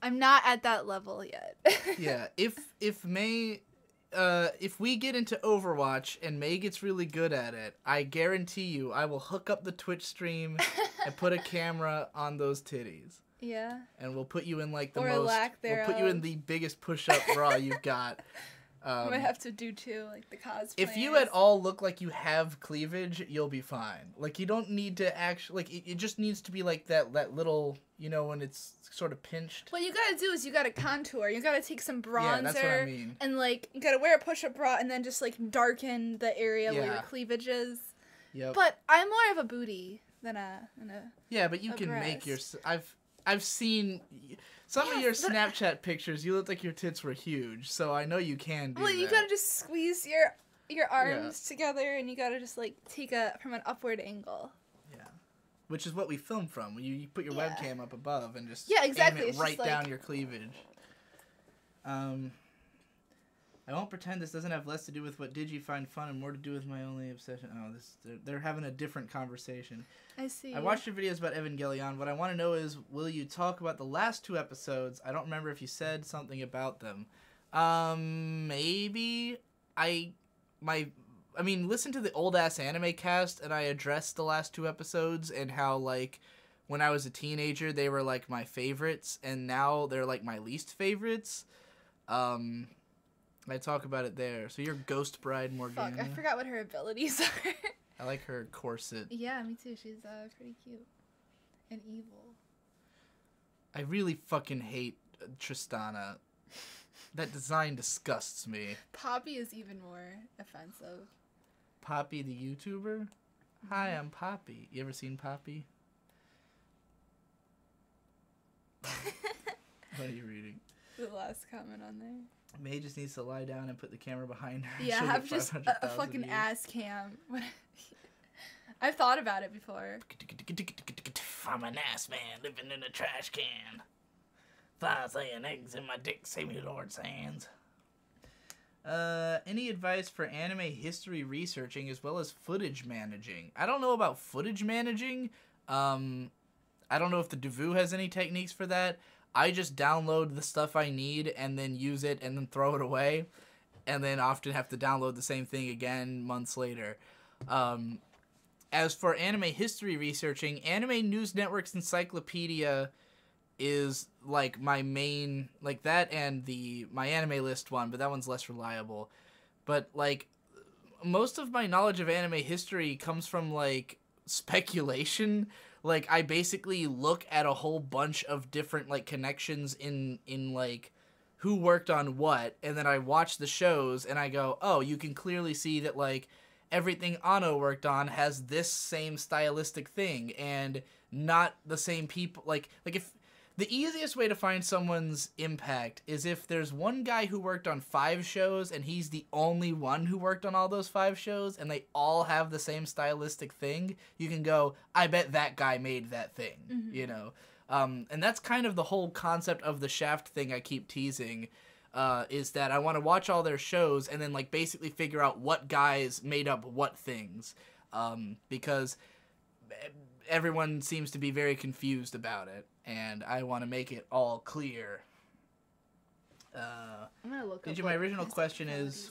I'm not at that level yet. Yeah, if May, if we get into Overwatch and May gets really good at it, I guarantee you I will hook up the Twitch stream and put a camera on those titties. Yeah. And we'll put you in like we'll put you in the biggest push-up bra you've got. I might have to do too, like the cosplay. If you at all look like you have cleavage, you'll be fine. Like you don't need to actually it just needs to be like that little, you know, when it's sort of pinched. What you gotta do is you gotta contour. You gotta take some bronzer. Yeah, that's what I mean. And like you gotta wear a push-up bra and then just like darken the area where your cleavage is. Yep. But I'm more of a booty than a. Yeah, but you can breast. make your. I've seen some of your Snapchat pictures. You look like your tits were huge, so I know you can do that. Well, you gotta just squeeze your arms together, and you gotta just like take from an upward angle. Yeah, which is what we film from. You put your webcam up above and just exactly. aim it it's right just, down your cleavage. I won't pretend this doesn't have less to do with what Digi find fun and more to do with my only obsession. Oh, they're having a different conversation. I see. I watched your videos about Evangelion. What I want to know is, will you talk about the last 2 episodes? I don't remember if you said something about them. Maybe. I mean, listen to the old-ass anime cast, and I addressed the last 2 episodes and how, like, when I was a teenager, they were, like, my favorites, and now they're, like, my least favorites. I talk about it there. So you're Ghost Bride Morgana. Fuck, I forgot what her abilities are. I like her corset. Yeah, me too. She's pretty cute. And evil. I really fucking hate Tristana. That design disgusts me. Poppy is even more offensive. Poppy the YouTuber? Hi, I'm Poppy. You ever seen Poppy? What are you reading? The last comment on there. May just needs to lie down and put the camera behind her. Yeah, have just a fucking views. Ass cam. I've thought about it before. I'm an ass man living in a trash can. Flies laying eggs in my dick, save me Lord's hands. Any advice for anime history researching as well as footage managing? I don't know about footage managing. I don't know if the Devu has any techniques for that. I just download the stuff I need and then use it and then throw it away, and then often have to download the same thing again months later. As for anime history researching, Anime News Network's encyclopedia is like my main, like that and the My Anime List one, but that one's less reliable. But like most of my knowledge of anime history comes from like speculation. Like I basically look at a whole bunch of different like connections in like who worked on what, and then I watch the shows and I go, oh, you can clearly see that like everything Anno worked on has this same stylistic thing and not the same people. Like if the easiest way to find someone's impact is if there's one guy who worked on 5 shows and he's the only one who worked on all those 5 shows and they all have the same stylistic thing, you can go, I bet that guy made that thing, you know? And that's kind of the whole concept of the Shaft thing I keep teasing, is that I want to watch all their shows and then like basically figure out what guys made up what things, because everyone seems to be very confused about it, and I want to make it all clear. I'm gonna look up My original question is,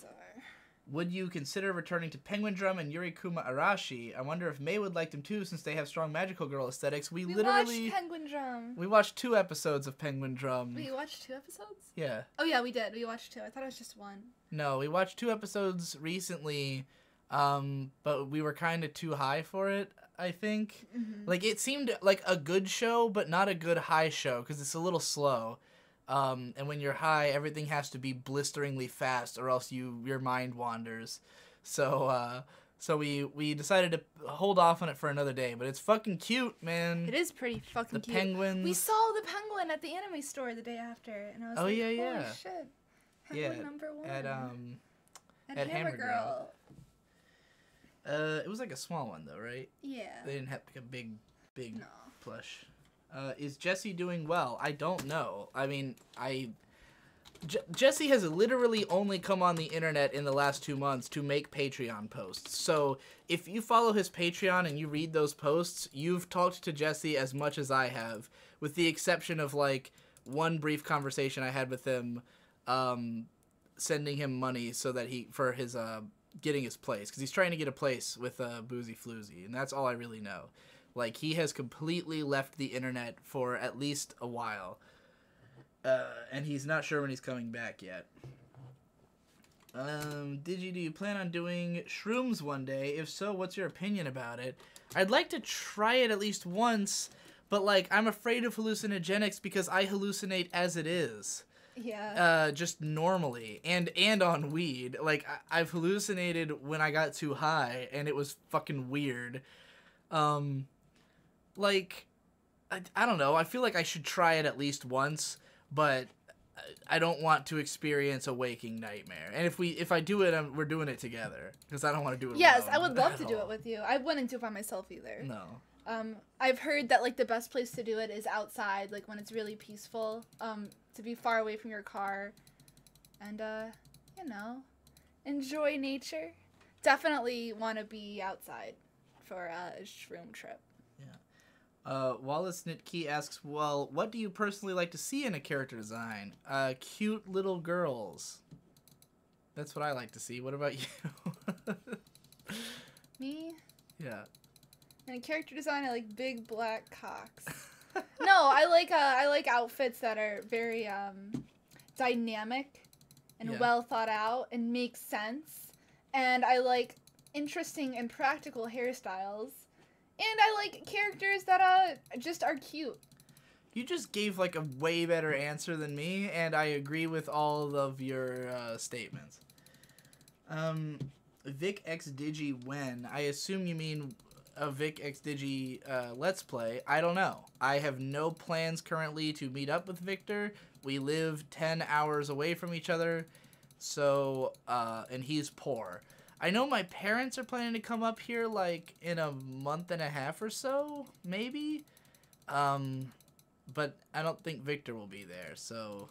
would you consider returning to Penguin Drum and Yurikuma Arashi? I wonder if May would like them too, since they have strong magical girl aesthetics. We literally watched Penguin Drum. We watched 2 episodes of Penguin Drum. We watched 2 episodes? Yeah. Oh yeah, we did. We watched 2. I thought it was just 1. No, we watched 2 episodes recently, but we were kind of too high for it, I think. Like, it seemed like a good show, but not a good high show, because it's a little slow. And when you're high, everything has to be blisteringly fast, or else your mind wanders. So we decided to hold off on it for another day, but it's fucking cute, man. It is pretty fucking cute. The penguins. We saw the penguin at the anime store the day after, and I was like, holy shit. Penguin number 1. At Hammer Girl. It was like a small one though, right? Yeah. They didn't have like a big plush. Is Jesse doing well? I don't know. I mean, Jesse has literally only come on the internet in the last 2 months to make Patreon posts. So if you follow his Patreon and you read those posts, you've talked to Jesse as much as I have, with the exception of like one brief conversation I had with him, sending him money so that for his getting his place, because he's trying to get a place with Boozy Floozy, and that's all I really know. Like, he has completely left the internet for at least a while, and he's not sure when he's coming back yet. Digi, do you plan on doing shrooms one day? If so, what's your opinion about it? I'd like to try it at least once, but like, I'm afraid of hallucinogenics because I hallucinate as it is. Yeah. Just normally, and on weed. Like, I've hallucinated when I got too high, and it was fucking weird. Like, I don't know. I feel like I should try it at least once, but I don't want to experience a waking nightmare. And if I do it, we're doing it together, because I don't want to do it Yes, alone I would love to do it with you. I wouldn't do it by myself either. No. I've heard that like the best place to do it is outside, like when it's really peaceful, to be far away from your car, and you know, enjoy nature. Definitely want to be outside for a shroom trip. Yeah. Wallace Nitke asks, well, what do you personally like to see in a character design? Cute little girls. That's what I like to see. What about you? Me? Yeah. In a character design, I like big black cocks. No, I like outfits that are very dynamic and well thought out and make sense. And I like interesting and practical hairstyles. And I like characters that just are cute. You just gave like a way better answer than me, and I agree with all of your statements. Vic X Digi when? I assume you mean a Vic X Digi Let's Play. I don't know. I have no plans currently to meet up with Victor. We live 10 hours away from each other, so and he's poor. I know my parents are planning to come up here like in a month and a half or so, maybe. But I don't think Victor will be there, so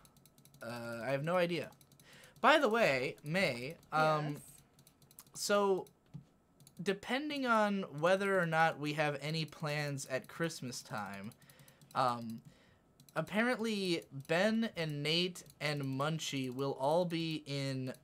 I have no idea. By the way, May, Yes. so depending on whether or not we have any plans at Christmas time, apparently Ben and Nate and Munchie will all be in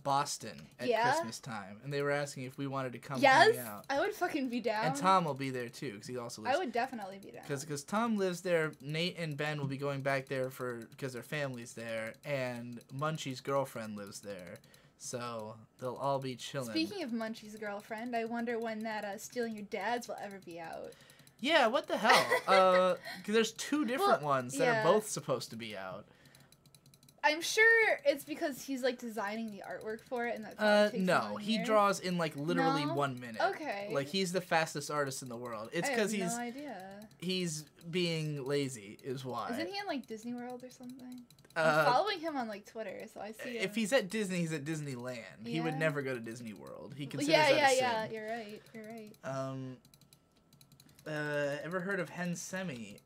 Boston at Christmas time, and they were asking if we wanted to come hang out. I would fucking be down. And Tom will be there too, because he also lives. I would definitely be down. Because Tom lives there. Nate and Ben will be going back there because their family's there, and Munchie's girlfriend lives there, so they'll all be chilling. Speaking of Munchie's girlfriend, I wonder when that Stealing Your Dad's will ever be out. Yeah, what the hell? Because there's two different ones that are both supposed to be out. I'm sure it's because he's like designing the artwork for it, and that's no, he draws in like literally 1 minute. Okay. Like he's the fastest artist in the world. It's because no idea. He's being lazy, is why. Isn't he in like Disney World or something? I'm following him on like Twitter, so I see. If he's at Disney, he's at Disneyland. Yeah. He would never go to Disney World. He considers that a sin. Yeah. You're right. Ever heard of Hen Semi?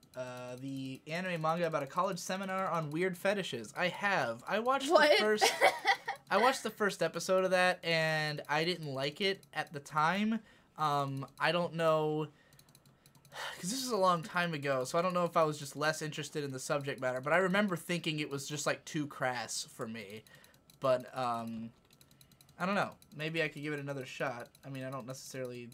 The anime manga about a college seminar on weird fetishes. I have. I watched the first episode of that, and I didn't like it at the time. I don't know, because this was a long time ago, so I don't know if I was just less interested in the subject matter, but I remember thinking it was just like too crass for me. But I don't know. Maybe I could give it another shot. I mean, I don't necessarily...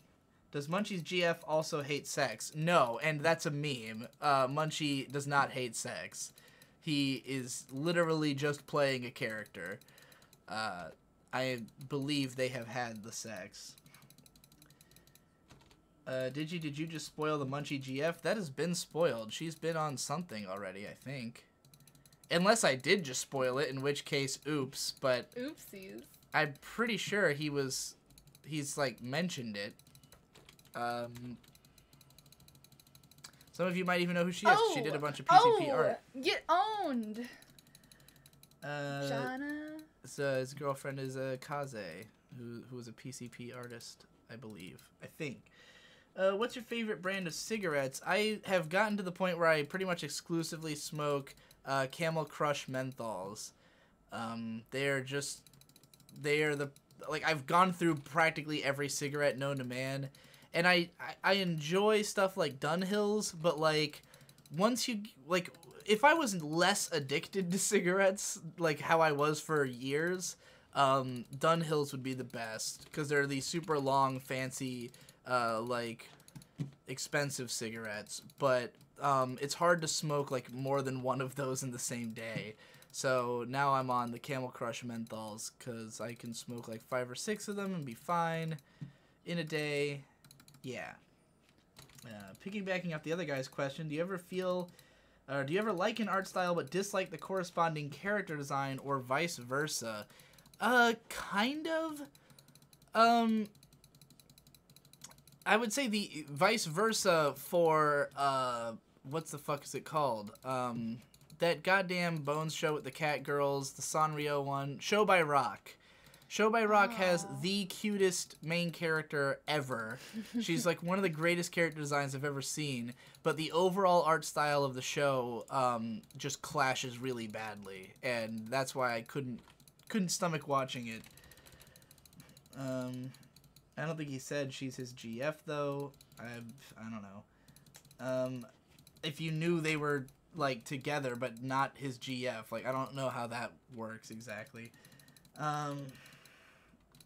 Does Munchie's GF also hate sex? No, and that's a meme. Munchie does not hate sex. He is literally just playing a character. I believe they have had the sex. Digi, did you just spoil the Munchie GF? That has been spoiled. She's been on something already, I think. Unless I did just spoil it, in which case, oops. But oopsies. I'm pretty sure he's like mentioned it. Some of you might even know who she is. She did a bunch of PCP art. Get owned. Jana. So his girlfriend is Kaze, who was a PCP artist, I believe. I think. What's your favorite brand of cigarettes? I have gotten to the point where I pretty much exclusively smoke Camel Crush menthols. I've gone through practically every cigarette known to man. And I enjoy stuff like Dunhills, but, like, once you, like, if I was less addicted to cigarettes, like how I was for years, Dunhills would be the best, because they're these super long, fancy, like, expensive cigarettes, but it's hard to smoke, like, more than one of those in the same day. So now I'm on the Camel Crush menthols, because I can smoke, like, 5 or 6 of them and be fine in a day. Yeah. Piggybacking off the other guy's question, do you ever like an art style but dislike the corresponding character design, or vice versa? Kind of. I would say the vice versa for, what's the fuck is it called? That goddamn Bones show with the cat girls, the Sanrio one, Show by Rock. Show by Rock has the cutest main character ever. She's like one of the greatest character designs I've ever seen, but the overall art style of the show just clashes really badly, and that's why I couldn't stomach watching it. I don't think he said she's his GF though. I don't know. If you knew they were like together but not his GF, like I don't know how that works exactly.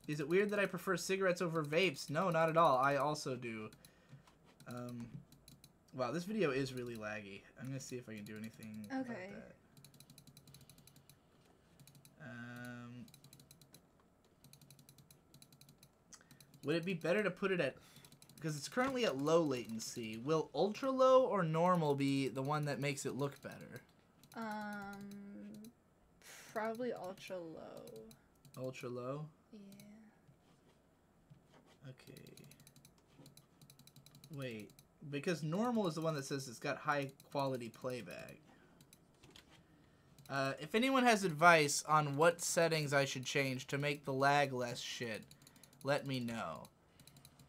Is it weird that I prefer cigarettes over vapes? No, not at all. I also do. Wow, this video is really laggy. I'm gonna see if I can do anything about that. Would it be better to put it at... Because it's currently at low latency. Will ultra low or normal be the one that makes it look better? Probably ultra low. Ultra low? Yeah. Okay. Wait. Because normal is the one that says it's got high quality playback. If anyone has advice on what settings I should change to make the lag less shit, let me know.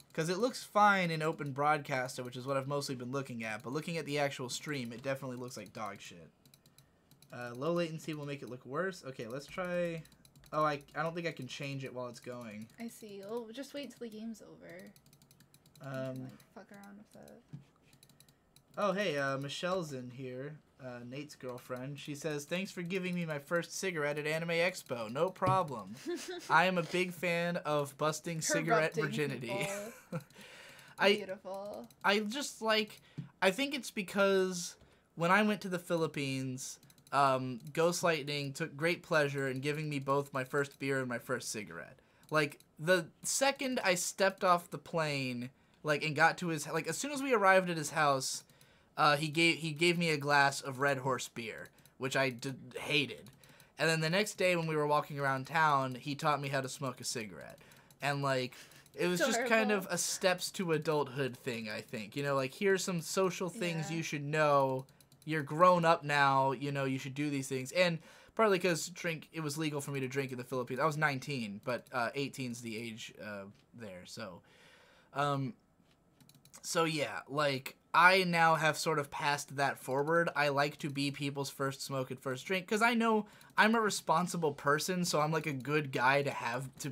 Because it looks fine in Open Broadcaster, which is what I've mostly been looking at, but looking at the actual stream, it definitely looks like dog shit. Low latency will make it look worse. Okay, let's try... Oh, I don't think I can change it while it's going. I see. Oh, just wait till the game's over. Like, fuck around with that. Oh, hey, Michelle's in here. Nate's girlfriend. She says, thanks for giving me my first cigarette at Anime Expo. No problem. I am a big fan of busting cigarette virginity. Beautiful. I just like... I think it's because when I went to the Philippines... Ghost Lightning took great pleasure in giving me both my first beer and my first cigarette. Like, the second I stepped off the plane, like, and got to his... Like, as soon as we arrived at his house, he gave me a glass of Red Horse beer, which I hated. And then the next day when we were walking around town, he taught me how to smoke a cigarette. And, like, it was just kind of a steps to adulthood thing, I think. You know, like, here's some social things you should know... You're grown up now, you know, you should do these things. And partly because it was legal for me to drink in the Philippines. I was 19, but 18's the age there. So yeah, like, I now have sort of passed that forward. I like to be people's first smoke and first drink because I know I'm a responsible person, so I'm like a good guy to have to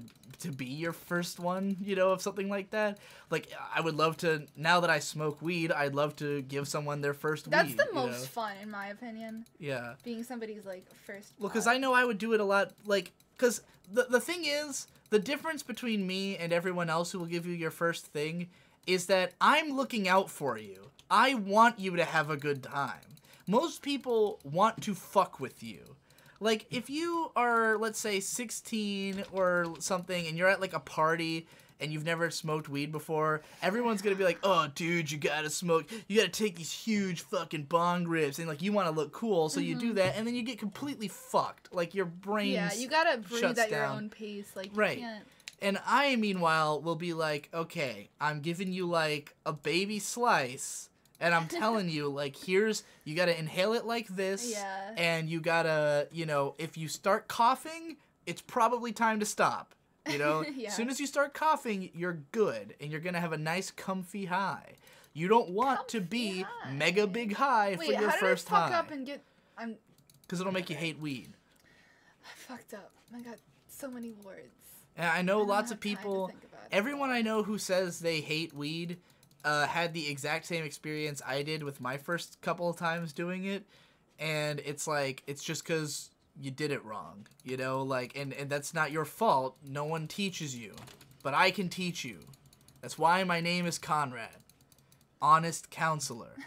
be your first one, you know, of something like that. Like, I would love to, now that I smoke weed, I'd love to give someone their first weed. That's the most fun, in my opinion. Yeah. Being somebody's, like, first. Well, because I know I would do it a lot, like, because the thing is, the difference between me and everyone else who will give you your first thing is that I'm looking out for you. I want you to have a good time. Most people want to fuck with you. Like, if you are, let's say, 16 or something, and you're at, like, a party, and you've never smoked weed before, everyone's gonna be like, oh, dude, you gotta smoke, you gotta take these huge fucking bong rips, and, like, you want to look cool, so you do that, and then you get completely fucked. Like, your brain Yeah, you gotta breathe at your own pace. Like, you can't... And I, meanwhile, will be like, okay, I'm giving you, like, a baby slice... And I'm telling you, like, you gotta inhale it like this, and you gotta, you know, if you start coughing, it's probably time to stop, you know? As soon as you start coughing, you're good, and you're gonna have a nice comfy high. You don't want to be mega big high for your first high. Wait, how did I fuck up and get... Because it'll make you hate weed. I fucked up. I got so many words. And I know lots of people, everyone I know who says they hate weed... had the exact same experience I did with my first couple of times doing it, and it's like, it's just because you did it wrong, you know, like, and that's not your fault, no one teaches you, but I can teach you. That's why my name is Conrad. Honest counselor.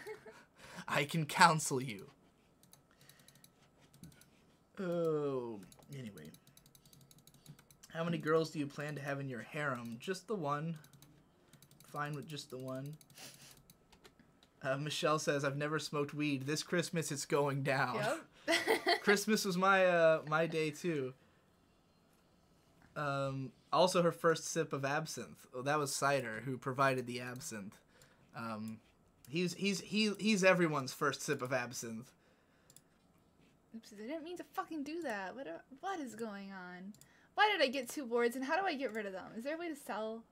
I can counsel you. Oh, anyway. How many girls do you plan to have in your harem? Just the one. Fine with just the one. Michelle says, I've never smoked weed. This Christmas it's going down. Yep. Christmas was my day too. Also her first sip of absinthe. Oh, that was Cider who provided the absinthe. He's everyone's first sip of absinthe. Oops, I didn't mean to fucking do that. What is going on? Why did I get 2 boards, and how do I get rid of them? Is there a way to sell?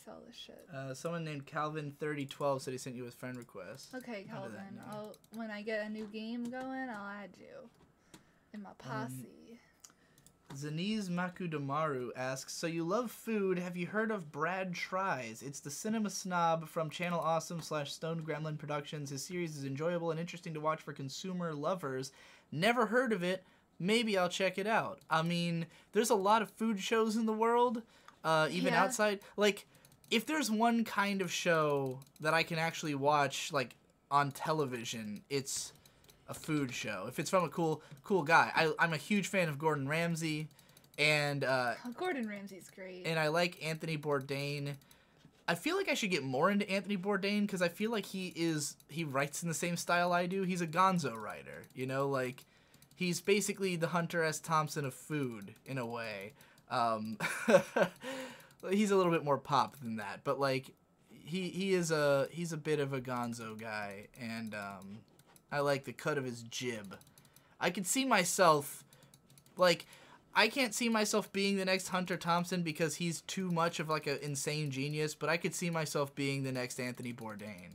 Sell this shit. Someone named Calvin3012 said he sent you his friend request. Okay, Calvin. When I get a new game going, I'll add you in my posse. Zaniz Makudamaru asks, so you love food, have you heard of Brad Tries? It's the cinema snob from Channel Awesome / Stone Gremlin Productions. His series is enjoyable and interesting to watch for consumer lovers. Never heard of it. Maybe I'll check it out. I mean, there's a lot of food shows in the world, even outside. Like, if there's one kind of show that I can actually watch, like, on television, it's a food show. If it's from a cool guy. I'm a huge fan of Gordon Ramsay, and Gordon Ramsay's great. And I like Anthony Bourdain. I feel like I should get more into Anthony Bourdain because I feel like he writes in the same style I do. He's a gonzo writer, you know, like he's basically the Hunter S. Thompson of food in a way. He's a little bit more pop than that, but like he's a bit of a gonzo guy, and I like the cut of his jib. I could see myself, like, I can't see myself being the next Hunter Thompson because he's too much of like an insane genius, but I could see myself being the next Anthony Bourdain.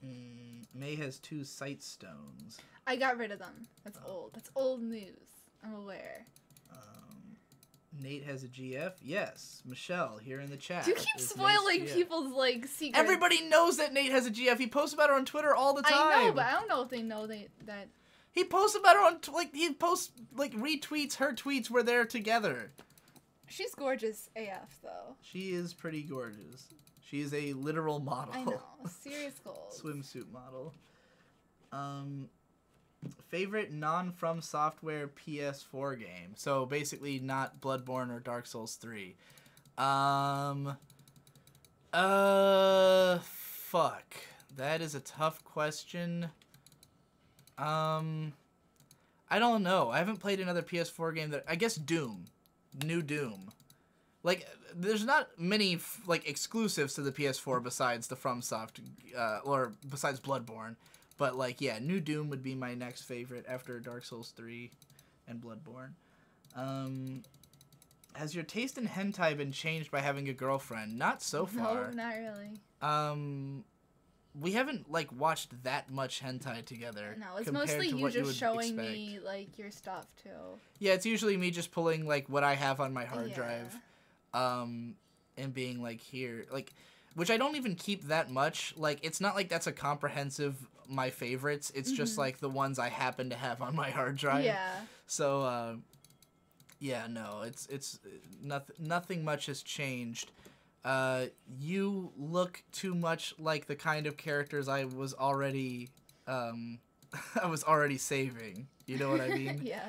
May has 2 sight stones. I got rid of them. That's old. That's old news. I'm aware. Nate has a GF. Yes, Michelle here in the chat. You keep spoiling people's like secrets. Everybody knows that Nate has a GF. He posts about her on Twitter all the time. I know, but I don't know if they know that. He posts about her on he posts retweets her tweets where they're together. She's gorgeous AF though. She is pretty gorgeous. She is a literal model. I know, serious goals. Swimsuit model. Favorite non-From Software PS4 game. So basically not Bloodborne or Dark Souls 3. Fuck. That is a tough question. I don't know. I haven't played another PS4 game I guess Doom. New Doom. Like, there's not many, exclusives to the PS4 besides the FromSoft, or besides Bloodborne. But, yeah, New Doom would be my next favorite after Dark Souls 3 and Bloodborne. Has your taste in hentai been changed by having a girlfriend? Not so far. No, not really. We haven't, watched that much hentai together. No, it's mostly you just showing me, your stuff, too. Yeah, it's usually me just pulling, what I have on my hard drive. And being, here. Which I don't even keep that much. It's not like that's a comprehensive my favorites. It's just, the ones I happen to have on my hard drive. Yeah. So, yeah, no, it's nothing much has changed. You look too much like the kind of characters I was already saving. You know what I mean? Yeah.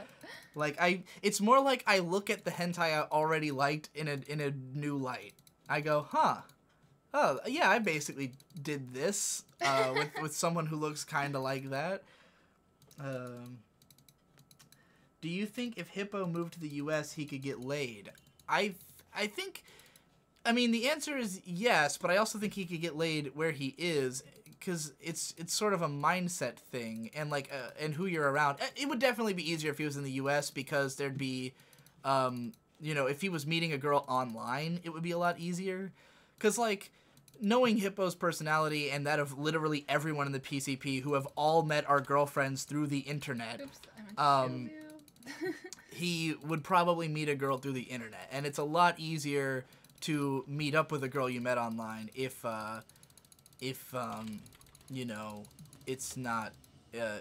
It's more like I look at the hentai I already liked in a new light. I go, oh, yeah, I basically did this, with someone who looks kind of like that. Do you think if Hippo moved to the U.S., he could get laid? I think... I mean, the answer is yes, but I also think he could get laid where he is, because it's sort of a mindset thing, and and who you're around. It would definitely be easier if he was in the U.S. because there'd be, if he was meeting a girl online, it would be a lot easier, because knowing Hippo's personality and that of literally everyone in the PCP who have all met our girlfriends through the internet. Oops, I meant to show you. He would probably meet a girl through the internet, and it's a lot easier to meet up with a girl you met online if it's not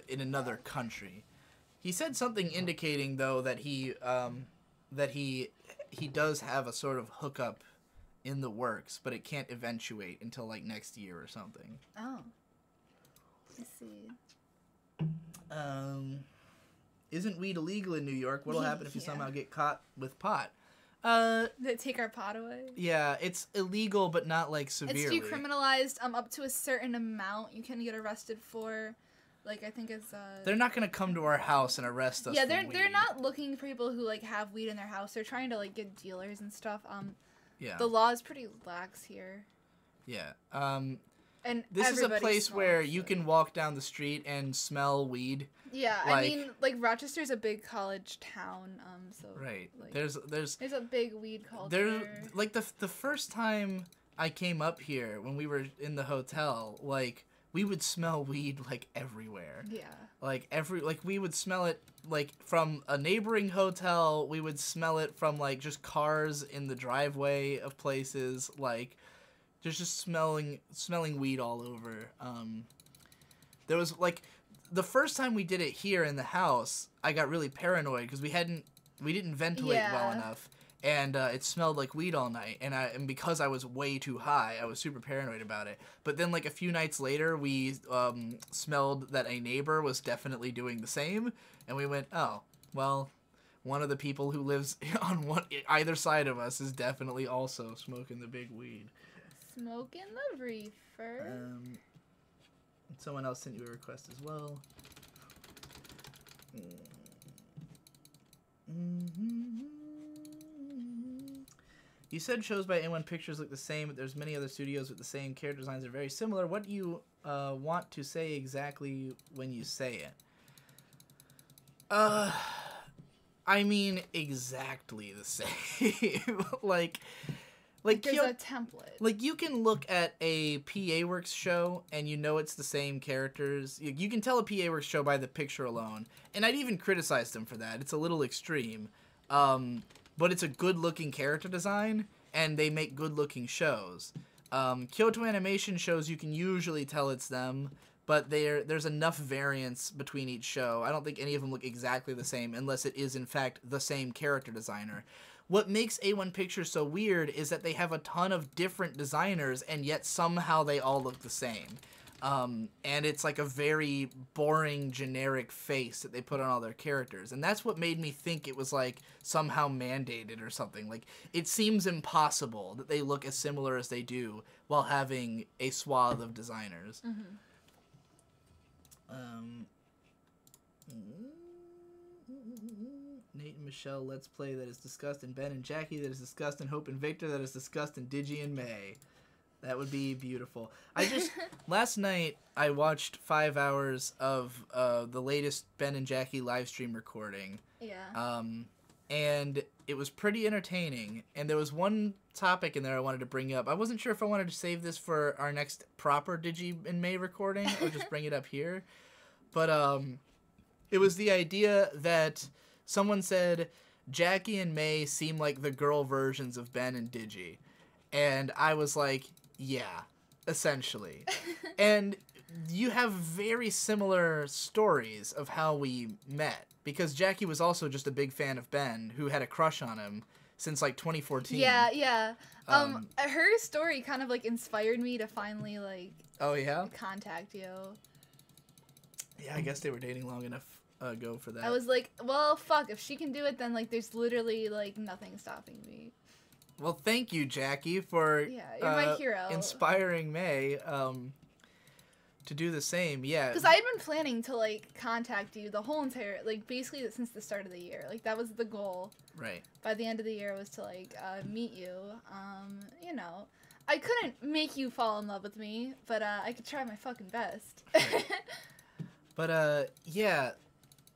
in another country. He said something indicating though that he does have a sort of hookup in the works, but it can't eventuate until next year or something. Oh. Let's see. Isn't weed illegal in New York? What'll happen if you somehow get caught with pot? They take our pot away? Yeah, it's illegal, but not severely. It's decriminalized up to a certain amount you can get arrested for. I think it's They're not gonna come to our house and arrest us. Yeah, for weed. they're not looking for people who have weed in their house. They're trying to get dealers and stuff. Yeah. The law is pretty lax here. Yeah. And this is a place where you can walk down the street and smell weed. Yeah, I mean, Rochester's a big college town, so right. There's a big weed culture. The first time I came up here when we were in the hotel, we would smell weed everywhere. Yeah. We would smell it from a neighboring hotel. We would smell it from just cars in the driveway of places. There's just smelling weed all over. There was the first time we did it here in the house, I got really paranoid because we didn't ventilate well enough, and it smelled like weed all night. And because I was way too high, I was super paranoid about it. But then a few nights later, we smelled that a neighbor was definitely doing the same, and we went, oh, well, one of the people who lives on either side of us is definitely also smoking the big weed. Smoking the reefer. Someone else sent you a request as well. You said shows by A1 Pictures look the same, but there's many other studios with the same character designs that are very similar. What do you want to say exactly when you say it? I mean exactly the same. Like there's a template. Like, you can look at a PA Works show, and you know it's the same characters. You can tell a PA Works show by the picture alone. And I'd even criticize them for that. It's a little extreme. But it's a good-looking character design, and they make good-looking shows. Kyoto Animation shows, you can usually tell it's them, but there's enough variance between each show. I don't think any of them look exactly the same, unless it is, in fact, the same character designer. What makes A1 Pictures so weird is that they have a ton of different designers, and yet somehow they all look the same. And it's like a very boring, generic face that they put on all their characters. And that's what made me think it was, like, somehow mandated or something. Like, it seems impossible that they look as similar as they do while having a swath of designers. Mm-hmm. Nate and Michelle Let's Play that is discussed in Ben and Jackie, that is discussed in Hope and Victor, that is discussed in Digi and May. That would be beautiful. Last night, I watched 5 hours of the latest Ben and Jackie live stream recording. Yeah. And it was pretty entertaining. And there was one topic in there I wanted to bring up. I wasn't sure if I wanted to save this for our next proper Digi and May recording or just bring it up here. But it was the idea that someone said Jackie and May seem like the girl versions of Ben and Digi. And I was like, yeah, essentially. And you have very similar stories of how we met. Because Jackie was also just a big fan of Ben, who had a crush on him since, like, 2014. Yeah. Her story kind of, like, inspired me to finally, like... Oh, yeah? Contact you. Yeah, I guess they were dating long enough ago for that. I was like, well, fuck, if she can do it, then, like, there's literally, like, nothing stopping me. Well, thank you, Jackie, for you're my hero. Inspiring May to do the same. Yeah, because I had been planning to, like, contact you the whole entire, like, basically since the start of the year. Like, that was the goal. Right. By the end of the year was to, like, meet you. You know, I couldn't make you fall in love with me, but I could try my fucking best. Right. But yeah,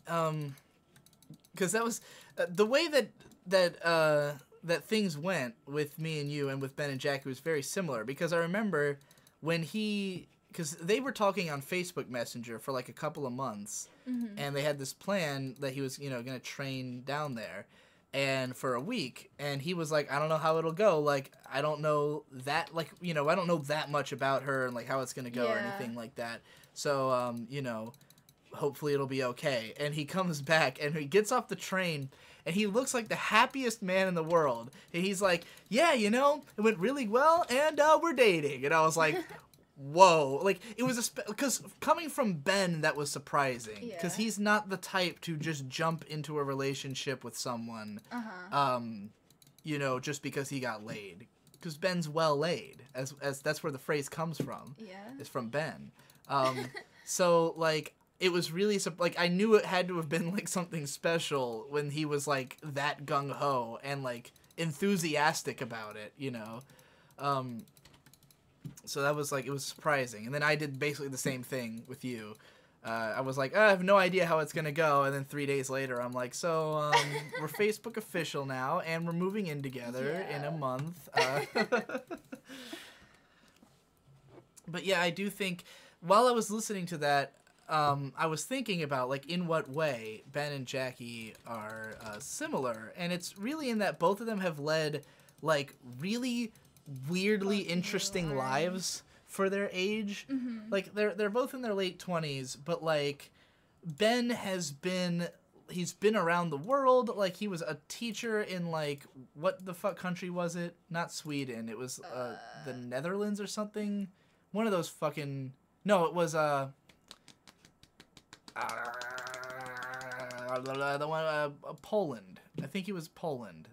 because that was the way that things went with me and you and with Ben and Jackie was very similar, because I remember when because they were talking on Facebook Messenger for like a couple of months, mm-hmm. and they had this plan that he was, going to train down there, and for a week, and he was like, I don't know how it'll go, like, I don't know that, like, I don't know that much about her and, like, how it's going to go or anything like that, so, hopefully it'll be okay. And he comes back, and he gets off the train, and he looks like the happiest man in the world. And he's like, yeah, it went really well, and we're dating. And I was like, whoa. Like, it was because coming from Ben, that was surprising. Because he's not the type to just jump into a relationship with someone, just because he got laid. Because Ben's well laid, as that's where the phrase comes from. Yeah. It's from Ben. So, like, it was really, like, I knew it had to have been, like, something special when he was, like, that gung-ho and, like, enthusiastic about it, So that was, like, it was surprising. And then I did basically the same thing with you. I was like, I have no idea how it's gonna go. And then 3 days later, I'm like, so, we're Facebook official now, and we're moving in together in a month. But, yeah, I do think, while I was listening to that, I was thinking about, like, in what way Ben and Jackie are similar, and it's really in that both of them have led, like, really weirdly interesting lives for their age. Mm-hmm. Like, they're both in their late 20s, but, like, Ben he's been around the world. Like, he was a teacher in, like, what the fuck country was it? Not Sweden. It was the Netherlands or something. One of those fucking... No, it was, the one, Poland. I think he was Poland.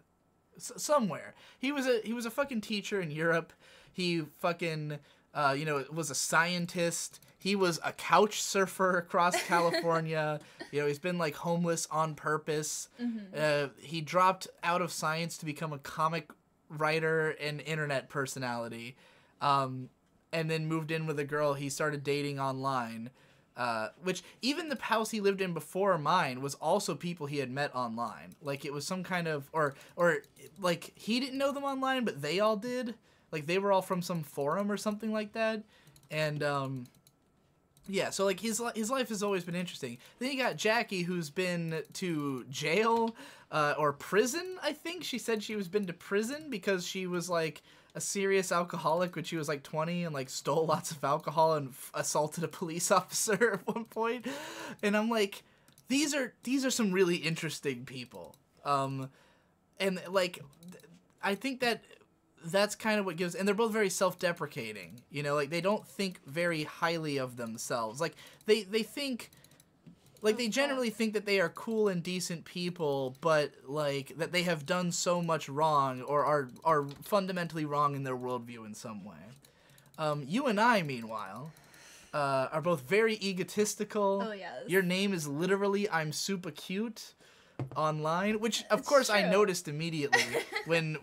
Somewhere. He was a fucking teacher in Europe. He fucking, was a scientist. He was a couch surfer across California. He's been, like, homeless on purpose. Mm-hmm. He dropped out of science to become a comic writer and internet personality. And then moved in with a girl he started dating online. Which even the house he lived in before mine was also people he had met online. Like it was some kind of or like he didn't know them online, but they all did. Like they were all from some forum or something like that, and yeah. So like his life has always been interesting. Then you got Jackie, who's been to jail or prison. I think she said she was been to prison because she was like a serious alcoholic when she was like 20 and like stole lots of alcohol and assaulted a police officer at one point. And I'm like, these are some really interesting people. And like, I think that's kind of what gives, and they're both very self-deprecating, you know, like they don't think very highly of themselves. Like they think, like they generally think that they are cool and decent people, but like that they have done so much wrong or are fundamentally wrong in their worldview in some way. You and I, meanwhile, are both very egotistical. Oh, yes. Your name is literally I'm super cute online, which of It's course true. I noticed immediately when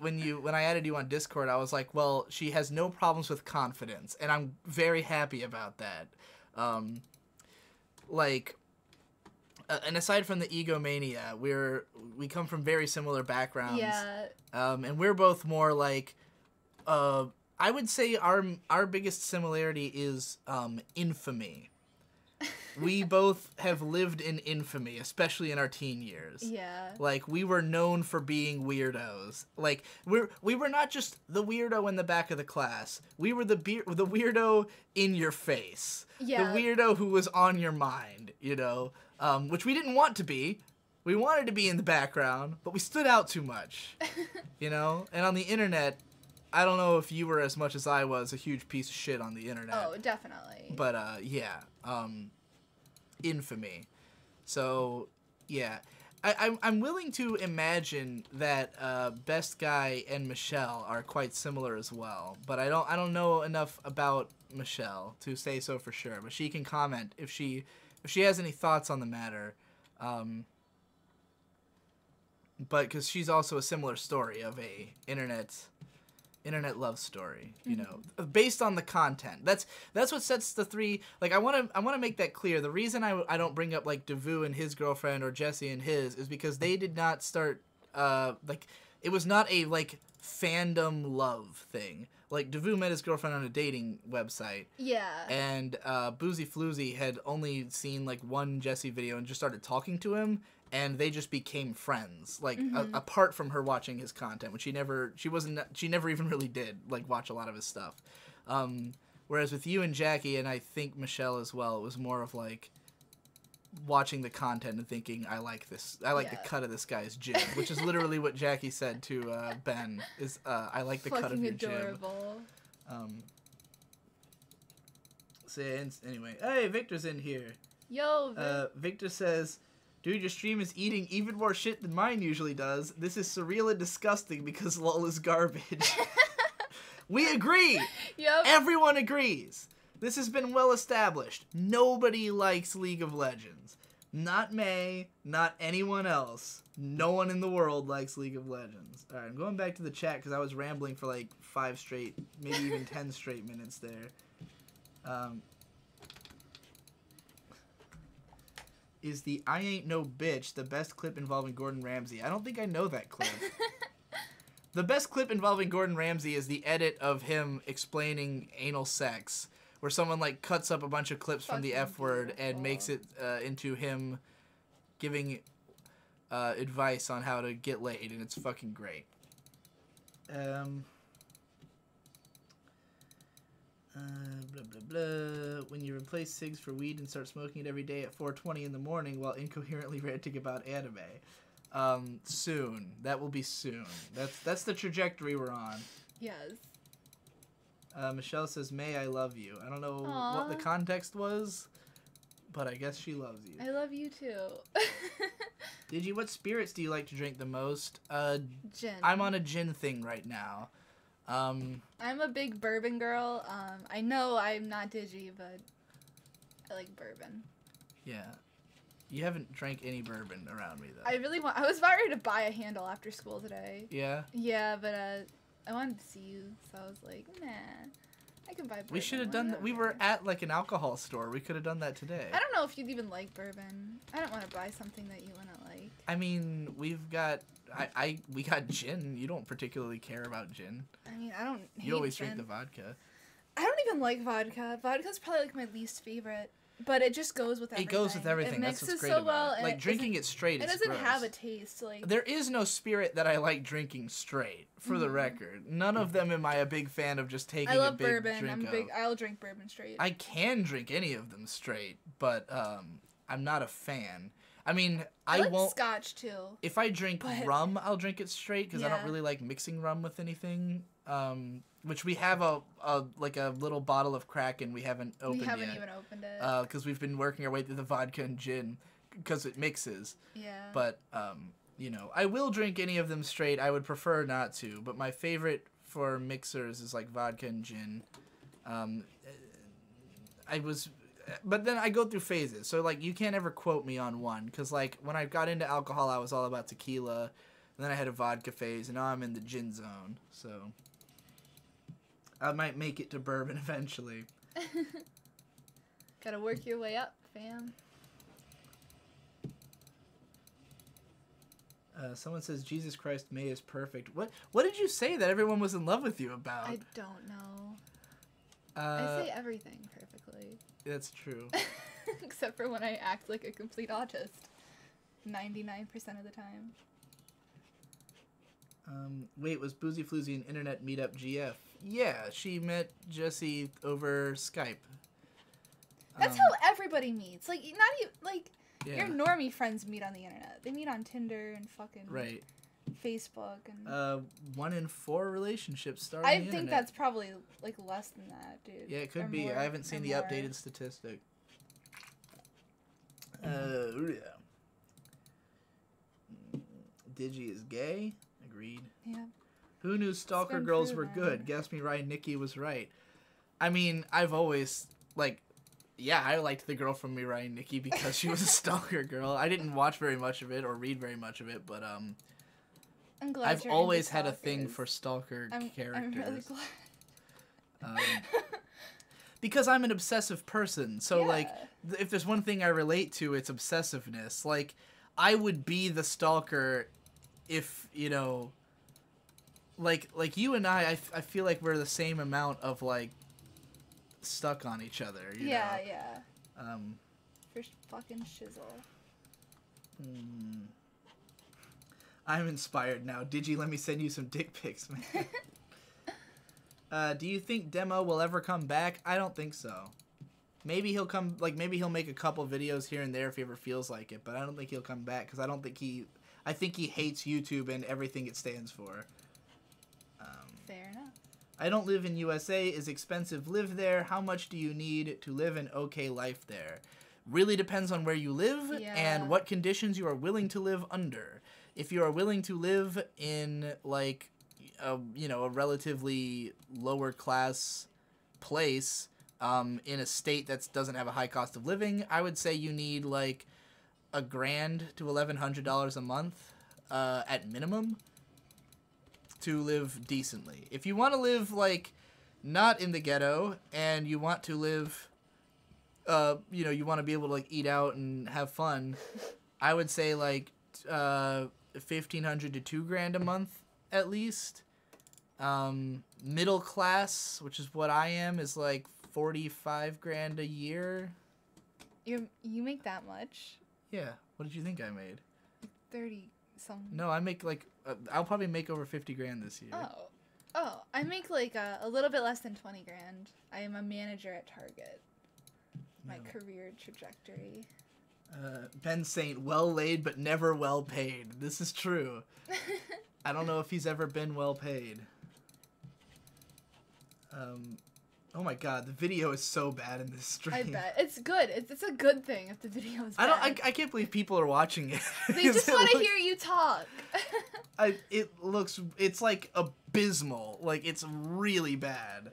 I added you on Discord. I was like, well, she has no problems with confidence, and I'm very happy about that. And aside from the egomania, we come from very similar backgrounds. Yeah. And we're both more like, I would say our biggest similarity is infamy. We both have lived in infamy, especially in our teen years. Yeah. Like we were known for being weirdos. Like we were not just the weirdo in the back of the class. We were the weirdo in your face. Yeah. The weirdo who was on your mind, you know. Which we didn't want to be. We wanted to be in the background, but we stood out too much, you know? And on the internet, I don't know if you were as much as I was a huge piece of shit on the internet. Oh, definitely. But, yeah. Infamy. So, yeah. I'm willing to imagine that Best Guy and Michelle are quite similar as well, but I don't know enough about Michelle to say so for sure. But she can comment if she has any thoughts on the matter. But because she's also a similar story of a internet love story, you know, based on the content. That's what sets the three. Like I want to make that clear. The reason I don't bring up like Devu and his girlfriend or Jesse and his is because they did not start like it was not a like fandom love thing. Like Devu met his girlfriend on a dating website. Yeah. And Boozy Floozy had only seen like one Jesse video and just started talking to him, and they just became friends. Like apart from her watching his content, which she never even really did like watch a lot of his stuff. Whereas with you and Jackie, and I think Michelle as well, it was more of like watching the content and thinking, I like this. I like the cut of this guy's jib, which is literally what Jackie said to Ben. Is I like the cut of your adorable. jib. So anyway, hey, Victor's in here. Yo, Vic. Victor says, dude, your stream is eating even more shit than mine usually does. This is surreal and disgusting because LOL is garbage. We agree. Yep. Everyone agrees. This has been well established. Nobody likes League of Legends. Not May, not anyone else. No one in the world likes League of Legends. Alright, I'm going back to the chat because I was rambling for like 5 straight, maybe even 10 straight minutes there. Is the I Ain't No Bitch the best clip involving Gordon Ramsay? I don't think I know that clip. The best clip involving Gordon Ramsay is the edit of him explaining anal sex, where someone like cuts up a bunch of clips from the F word and makes it into him giving advice on how to get laid, and it's fucking great. Blah blah blah. When you replace cigs for weed and start smoking it every day at 4:20 in the morning while incoherently ranting about anime. Soon. That will be soon. That's the trajectory we're on. Yes. Michelle says, May, I love you. I don't know what the context was, but I guess she loves you. I love you too. Digi, what spirits do you like to drink the most? Gin. I'm on a gin thing right now. I'm a big bourbon girl. I know I'm not Digi, but I like bourbon. Yeah. You haven't drank any bourbon around me, though. I was about ready to buy a handle after school today. Yeah? Yeah, but I wanted to see you, so I was like, nah. I can buy bourbon. We should have done that. We were at like an alcohol store. We could have done that today. I don't know if you'd even like bourbon. I don't want to buy something that you wouldn't like. I mean, we've got we got gin. You don't particularly care about gin. I mean, I don't hate You always gin. drink the vodka. I don't even like vodka. Vodka's probably like my least favorite. But it just goes with everything. It goes with everything. It That's mixes what's great so about well. it. And Like, drinking it straight is It doesn't gross. have a taste. Like There is no spirit that I like drinking straight, for the record. None of them am I a big fan of just taking I love a big bourbon. drink of. I'll drink bourbon straight. I can drink any of them straight, but I'm not a fan. I mean, I like won't. Scotch too. If I drink but- rum, I'll drink it straight because I don't Yeah. really like mixing rum with anything. Which we have a little bottle of Kraken we haven't opened We haven't yet. even opened it. Because we've been working our way through the vodka and gin because it mixes. Yeah. But you know, I will drink any of them straight. I would prefer not to, but my favorite for mixers is like vodka and gin. But then I go through phases. So like you can't ever quote me on one because like when I got into alcohol, I was all about tequila, and then I had a vodka phase, and now I'm in the gin zone. So I might make it to bourbon eventually. Gotta work your way up, fam. Someone says Jesus Christ, May is perfect. What did you say that everyone was in love with you about? I don't know. I say everything perfectly. That's true. Except for when I act like a complete autist. 99% of the time. Wait, was Boozy Floozy an internet meetup GF? Yeah, she met Jesse over Skype. That's how everybody meets. Like, not even, like, Yeah. your normie friends meet on the internet. They meet on Tinder and fucking Right. Facebook and... 1 in 4 relationships start on I the think internet. that's probably, like, less than that, dude. Yeah, it could Or be. more, I haven't seen or the more. updated statistic. Digi is gay. Agreed. Yeah. Who knew stalker been girls were proven. good? Guess me right, Nikki was right. I mean, I've always, like, yeah, I liked the girl from Mirai and Nikki because she was a stalker girl. I didn't watch very much of it or read very much of it, but I'm glad I've you're always into had a thing stalkers. for stalker characters. I'm really glad. Because I'm an obsessive person, so like, Yeah. if there's one thing I relate to, it's obsessiveness. Like, I would be the stalker if, you know, like you and I feel like we're the same amount of like stuck on each other. You know? Yeah. For fucking shizzle. I'm inspired now. Digi, let me send you some dick pics, man. Do you think Demo will ever come back? I don't think so. Maybe he'll come, like, maybe he'll make a couple videos here and there if he ever feels like it, but I don't think he'll come back, because I think he hates YouTube and everything it stands for. Fair enough. I don't live in USA. Is expensive live there? How much do you need to live an okay life there? Really depends on where you live and what conditions you are willing to live under. If you are willing to live in, like, a relatively lower class place in a state that doesn't have a high cost of living, I would say you need like $1,000 to $1,100 a month at minimum to live decently. If you want to live like not in the ghetto and you want to live you want to be able to like eat out and have fun, I would say like $1,500 to $2,000 a month at least. Middle class, which is what I am, is like $45,000 a year. You make that much? Yeah. What did you think I made? 30 some. No, I make like I'll probably make over $50,000 this year. Oh, I make like a little bit less than 20 grand. I am a manager at Target. My career trajectory. Ben Saint, well laid but never well paid. This is true. I don't know if he's ever been well paid. Oh my god, the video is so bad in this stream. I bet it's good. It's a good thing if the video is bad. I can't believe people are watching it. They just want to hear you talk. It's like abysmal. Like it's really bad.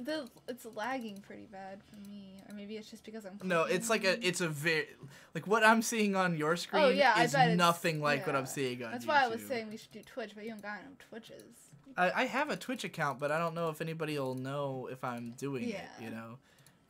It's lagging pretty bad for me, or maybe it's just because I'm clicking. No, it's a very like what I'm seeing on your screen is nothing like what I'm seeing on YouTube. That's why I was saying we should do Twitch, but you don't got no Twitches. I have a Twitch account, but I don't know if anybody will know if I'm doing it, you know?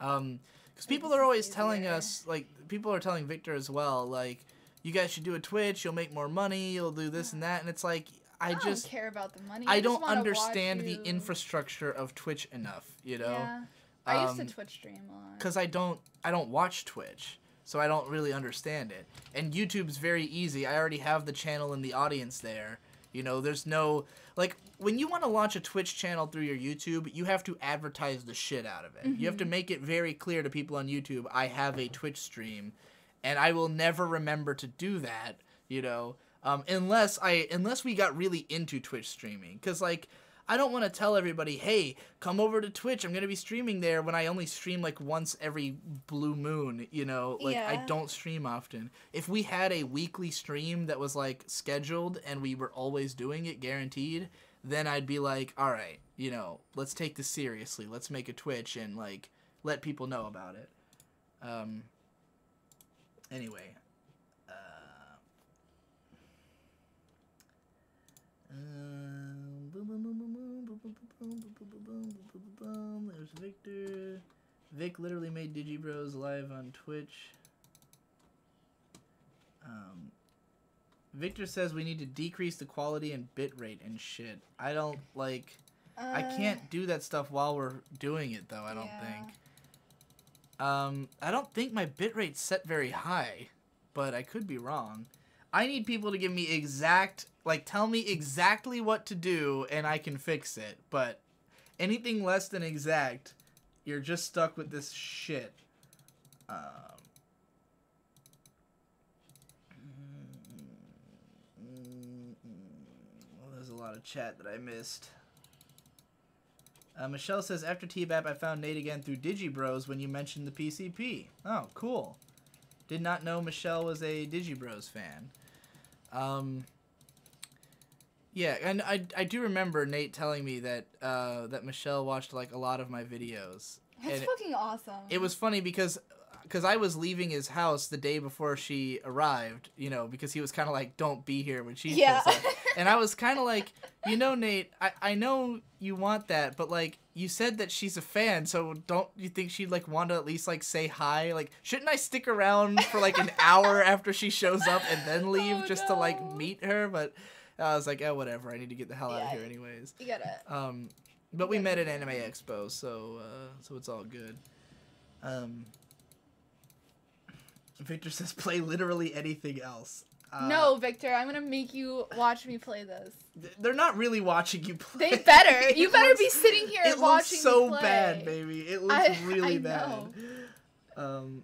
Because people are always telling us, like, people are telling Victor as well, like, you guys should do a Twitch, you'll make more money, you'll do this and that, and it's like, I don't care about the money. I don't understand the infrastructure of Twitch enough, you know? Yeah. I used to Twitch stream a lot. Because I don't watch Twitch, so I don't really understand it. And YouTube's very easy. I already have the channel and the audience there. You know, there's no... Like, when you want to launch a Twitch channel through your YouTube, you have to advertise the shit out of it. Mm-hmm. You have to make it very clear to people on YouTube, I have a Twitch stream, and I will never remember to do that, you know, unless we got really into Twitch streaming. Because, like, I don't want to tell everybody, hey, come over to Twitch, I'm going to be streaming there, when I only stream, like, once every blue moon, you know? Like, I don't stream often. If we had a weekly stream that was, like, scheduled and we were always doing it, guaranteed, then I'd be like, all right, you know, let's take this seriously. Let's make a Twitch and, like, let people know about it. Anyway. There's Victor. Vic literally made Digi Bros live on Twitch. Victor says we need to decrease the quality and bitrate and shit. I don't like... I can't do that stuff while we're doing it, though, I don't think. I don't think my bitrate's set very high, but I could be wrong. I need people to give me exact... Like, tell me exactly what to do, and I can fix it. But anything less than exact, you're just stuck with this shit. Well, there's a lot of chat that I missed. Michelle says, after T-Bap, I found Nate again through Digi Bros when you mentioned the PCP. Oh, cool. Did not know Michelle was a Digi Bros fan. Yeah, and I do remember Nate telling me that that Michelle watched like a lot of my videos. That's fucking awesome. It was funny because I was leaving his house the day before she arrived, you know, because he was kind of like, don't be here when she shows up. And I was kind of like, you know, Nate, I know you want that, but like you said that she's a fan, so don't you think she'd like want to at least like say hi? Like, shouldn't I stick around for like an hour after she shows up and then leave to like meet her? But I was like, oh, whatever. I need to get the hell out of here anyways. You gotta. But we met at Anime Expo, so it's all good. Victor says play literally anything else. No, Victor, I'm gonna make you watch me play this. They're not really watching you play. They better. You better be sitting here and watching me play. It looks so bad, baby. It looks really bad. Know.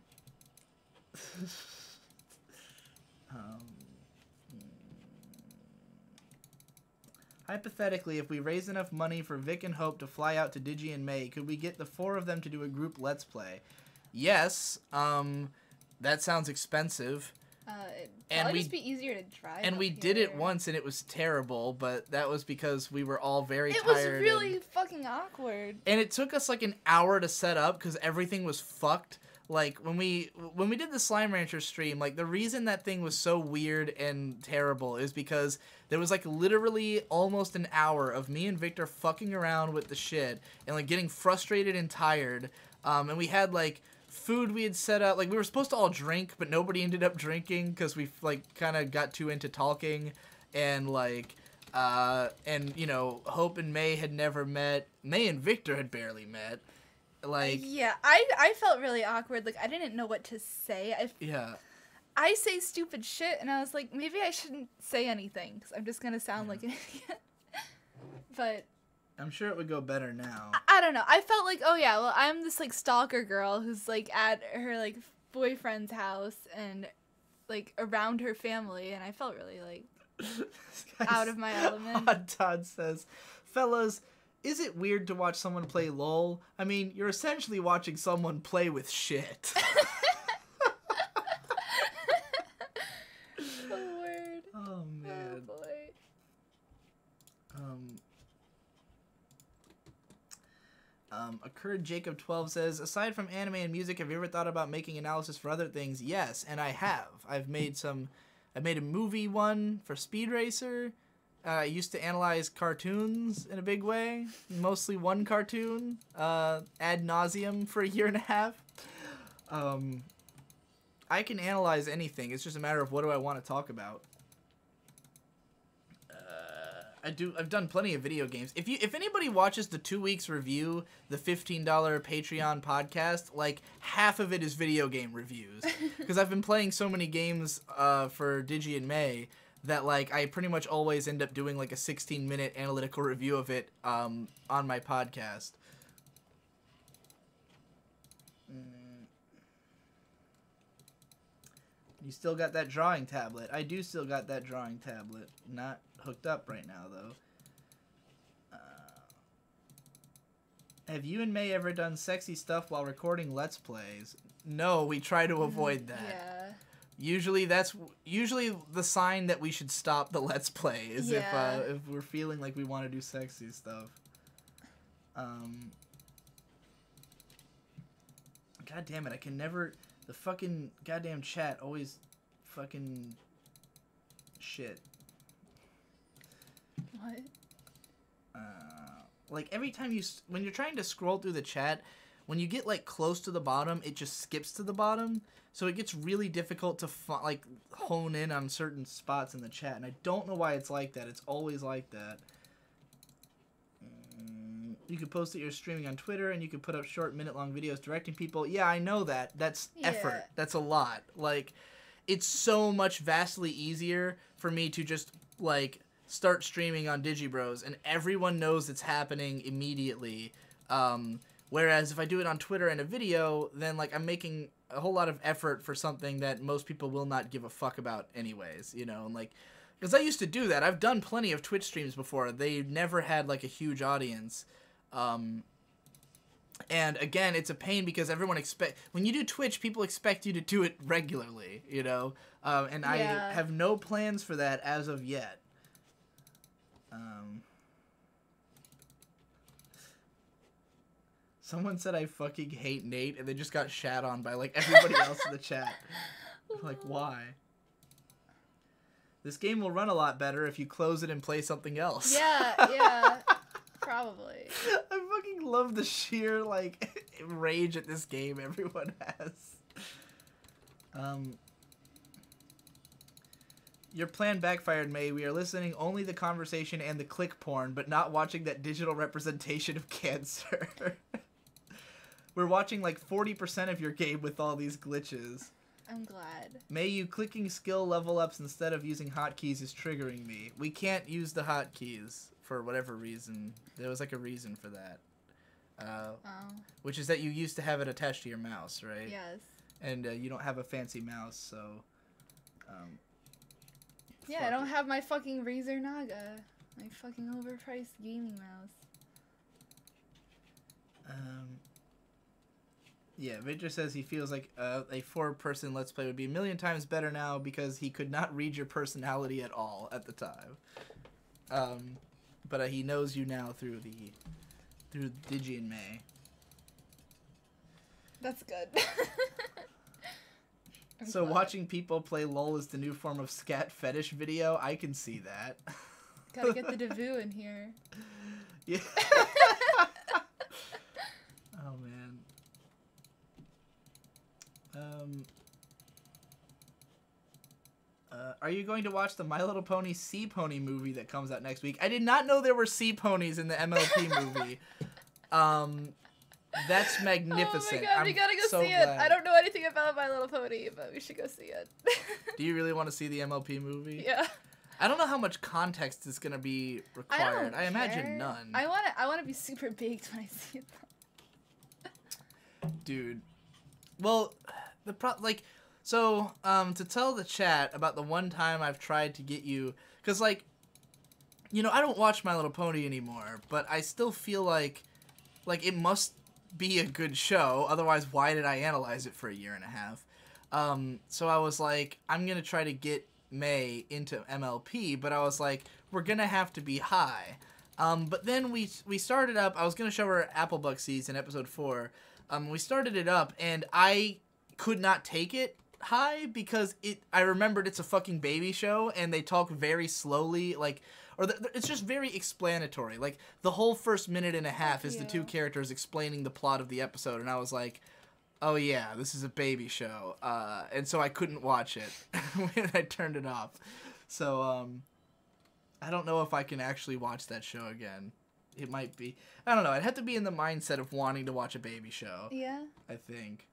Hypothetically, if we raise enough money for Vic and Hope to fly out to Digi in May, could we get the 4 of them to do a group Let's Play? Yes. That sounds expensive. It'd probably just be easier to drive. And we did it once, and it was terrible, but that was because we were all very tired. It was really fucking awkward. And it took us like an hour to set up because everything was fucked. Like, when we did the Slime Rancher stream, like, the reason that thing was so weird and terrible is because there was, like, literally almost an hour of me and Victor fucking around with the shit and, like, getting frustrated and tired. And we had, like, food we had set up. Like, we were supposed to all drink, but nobody ended up drinking because we, like, kind of got too into talking. And, like, and, you know, Hope and May had never met. May and Victor had barely met. Like, yeah, I felt really awkward. Like, I didn't know what to say. I say stupid shit, and I was like, maybe I shouldn't say anything because I'm just gonna sound like an idiot. But I'm sure it would go better now. I don't know. I felt like, oh yeah, well, I'm this like stalker girl who's like at her like boyfriend's house and like around her family, and I felt really like out of my element. Odd Todd says, fellas, is it weird to watch someone play LOL? I mean, you're essentially watching someone play with shit. Oh, word. Oh, man. Oh, boy. Curd Jacob 12 says, aside from anime and music, have you ever thought about making analysis for other things? Yes, and I have. I made a movie one for Speed Racer. I used to analyze cartoons in a big way, mostly one cartoon, ad nauseum for a year and a half. I can analyze anything. It's just a matter of what do I want to talk about. I've done plenty of video games. If anybody watches the 2 weeks review, the $15 Patreon podcast, like half of it is video game reviews. Because I've been playing so many games for Digi and May that like I pretty much always end up doing like a 16-minute analytical review of it on my podcast. You still got that drawing tablet. I do still got that drawing tablet. Not hooked up right now, though. Have you and May ever done sexy stuff while recording Let's Plays? No, we try to avoid that. Yeah. Usually the sign that we should stop the Let's Play is if we're feeling like we want to do sexy stuff. God damn it, I can never... The fucking goddamn chat always fucking shit. What? Like every time when you're trying to scroll through the chat, when you get like close to the bottom, it just skips to the bottom. So it gets really difficult to like hone in on certain spots in the chat, and I don't know why it's like that. It's always like that. You could post that you're streaming on Twitter, and you could put up short minute-long videos directing people. Yeah, I know that. That's effort. That's a lot. Like, it's so much vastly easier for me to just, like, start streaming on DigiBros, and everyone knows it's happening immediately. Whereas if I do it on Twitter and a video, then, like, I'm making a whole lot of effort for something that most people will not give a fuck about anyways, you know? And, like, because I used to do that. I've done plenty of Twitch streams before. They never had, like, a huge audience. And again, it's a pain because everyone when you do Twitch, people expect you to do it regularly, you know? And I have no plans for that as of yet. Someone said I fucking hate Nate, and they just got shat on by, like, everybody else in the chat. Like, why? This game will run a lot better if you close it and play something else. Yeah. Probably. I fucking love the sheer, like, rage at this game everyone has. Your plan backfired, May. We are listening only the conversation and the click porn, but not watching that digital representation of cancer. We're watching, like, 40% of your game with all these glitches. I'm glad. May, you clicking skill level ups instead of using hotkeys is triggering me. We can't use the hotkeys. For whatever reason. There was like a reason for that. Which is that you used to have it attached to your mouse, right? Yes. And you don't have a fancy mouse, so... yeah, I don't have my fucking Razer Naga. My fucking overpriced gaming mouse. Yeah, Victor says he feels like a 4-person Let's Play would be a million times better now because he could not read your personality at all at the time. But he knows you now through Digi and May. That's good. So watching people play LOL is the new form of scat fetish video. I can see that. Gotta get the Devu in here. Yeah. Oh man. Are you going to watch the My Little Pony Sea Pony movie that comes out next week? I did not know there were sea ponies in the MLP movie. That's magnificent. Oh my god, we gotta go see it. I don't know anything about My Little Pony, but we should go see it. Do you really want to see the MLP movie? Yeah. I don't know how much context is gonna be required. I imagine none. I wanna be super baked when I see it though. Dude. Well, to tell the chat about the one time I've tried to get you, because, like, you know, I don't watch My Little Pony anymore, but I still feel like it must be a good show, otherwise why did I analyze it for a year and a half? So I was like, I'm gonna try to get May into MLP, but I was like, we're gonna have to be high. But then we started up. I was gonna show her Applebuck Season episode 4. We started it up, and I could not take it high because I remembered it's a fucking baby show, and they talk very slowly, like, it's just very explanatory. Like, the whole first minute and a half is the two characters explaining the plot of the episode, and I was like, oh yeah, this is a baby show. And so I couldn't watch it when I turned it off. So, I don't know if I can actually watch that show again. It might be. I don't know. I'd have to be in the mindset of wanting to watch a baby show. Yeah. I think.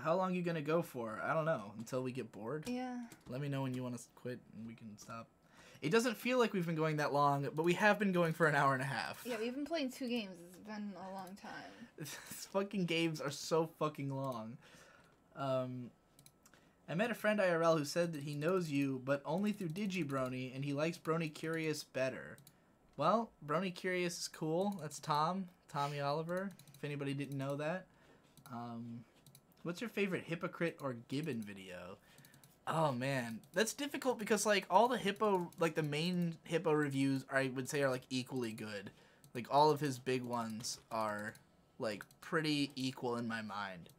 How long are you going to go for? I don't know. Until we get bored? Yeah. Let me know when you want to quit and we can stop. It doesn't feel like we've been going that long, but we have been going for an hour and a half. Yeah, we've been playing 2 games. It's been a long time. These fucking games are so fucking long. I met a friend IRL who said that he knows you, but only through Digi Brony, and he likes Brony Curious better. Well, Brony Curious is cool. That's Tommy Oliver, if anybody didn't know that. What's your favorite Hypocrite or Gibbon video? Oh, man. That's difficult because, like, all the Hippo, like, the main Hippo reviews, I would say, are, like, equally good. Like, all of his big ones are, like, pretty equal in my mind.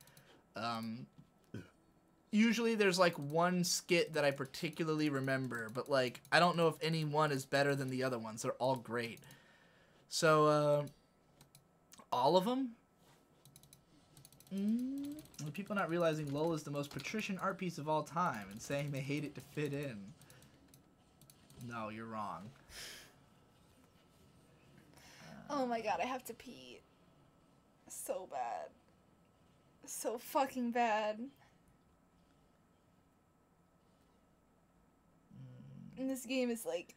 Usually there's, like, one skit that I particularly remember, but, like, I don't know if any one is better than the other ones. They're all great. So, all of them? People not realizing LOL is the most patrician art piece of all time and saying they hate it to fit in. No, you're wrong. Oh my god, I have to pee. So bad. So fucking bad. And this game is, like,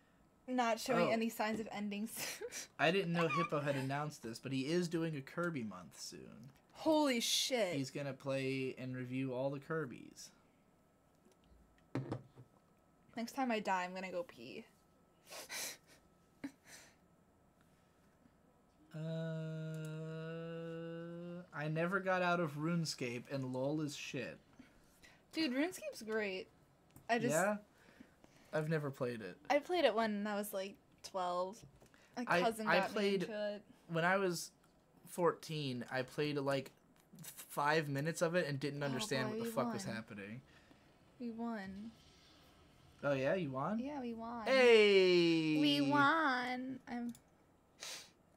not showing any signs of endings. I didn't know Hippo had announced this, but he is doing a Kirby month soon. Holy shit. He's gonna play and review all the Kirbys. Next time I die, I'm gonna go pee. I never got out of RuneScape, and LOL is shit. Dude, RuneScape's great. Yeah? I've never played it. I played it when I was, like, 12. My cousin got me into it. When I was 14, I played, like, 5 minutes of it and didn't understand what the fuck was happening. We won. Oh, yeah? You won? Yeah, we won. Hey! We won!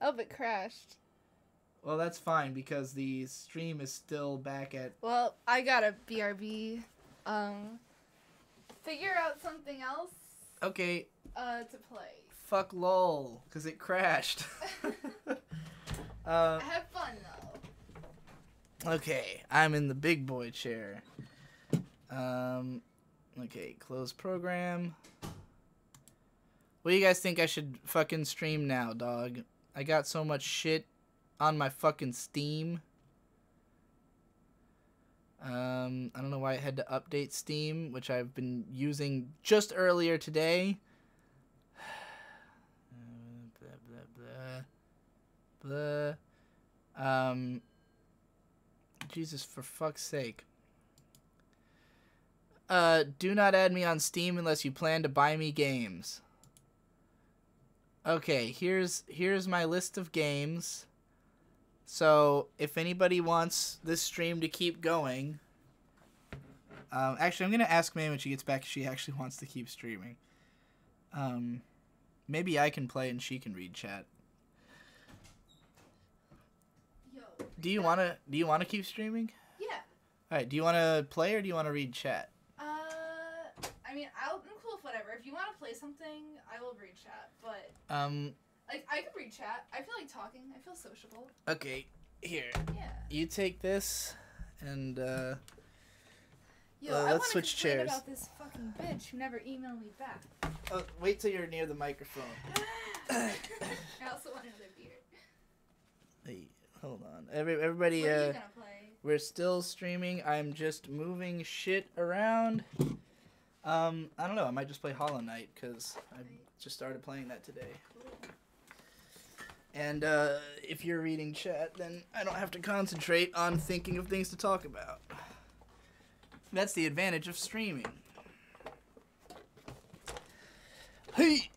Oh, it crashed. Well, that's fine, because the stream is still back at... Well, I got a BRB. Figure out something else. Okay. To play. Fuck LOL, because it crashed. Have fun, though. Okay, I'm in the big boy chair. Okay, close program. What do you guys think I should fucking stream now, dog? I got so much shit on my fucking Steam. I don't know why I had to update Steam, which I've been using just earlier today. Blah, blah, blah. Jesus, for fuck's sake. Do not add me on Steam unless you plan to buy me games. Okay, here's my list of games. So, if anybody wants this stream to keep going... actually, I'm going to ask May when she gets back if she actually wants to keep streaming. Maybe I can play and she can read chat. Yo. Do you want to keep streaming? Yeah. Alright, do you want to play or do you want to read chat? I mean, I'm cool with whatever. If you want to play something, I will read chat, but... Like, I can read chat. I feel like talking. I feel sociable. Okay, here. Yeah. You take this, and, Yo, let's switch chairs. About this fucking bitch who never emailed me back. Oh, wait till you're near the microphone. I also want another beer. Hey, hold on. Everybody, What are you gonna play? We're still streaming. I'm just moving shit around. I don't know. I might just play Hollow Knight, because I just started playing that today. And if you're reading chat, then I don't have to concentrate on thinking of things to talk about. That's the advantage of streaming. Hey!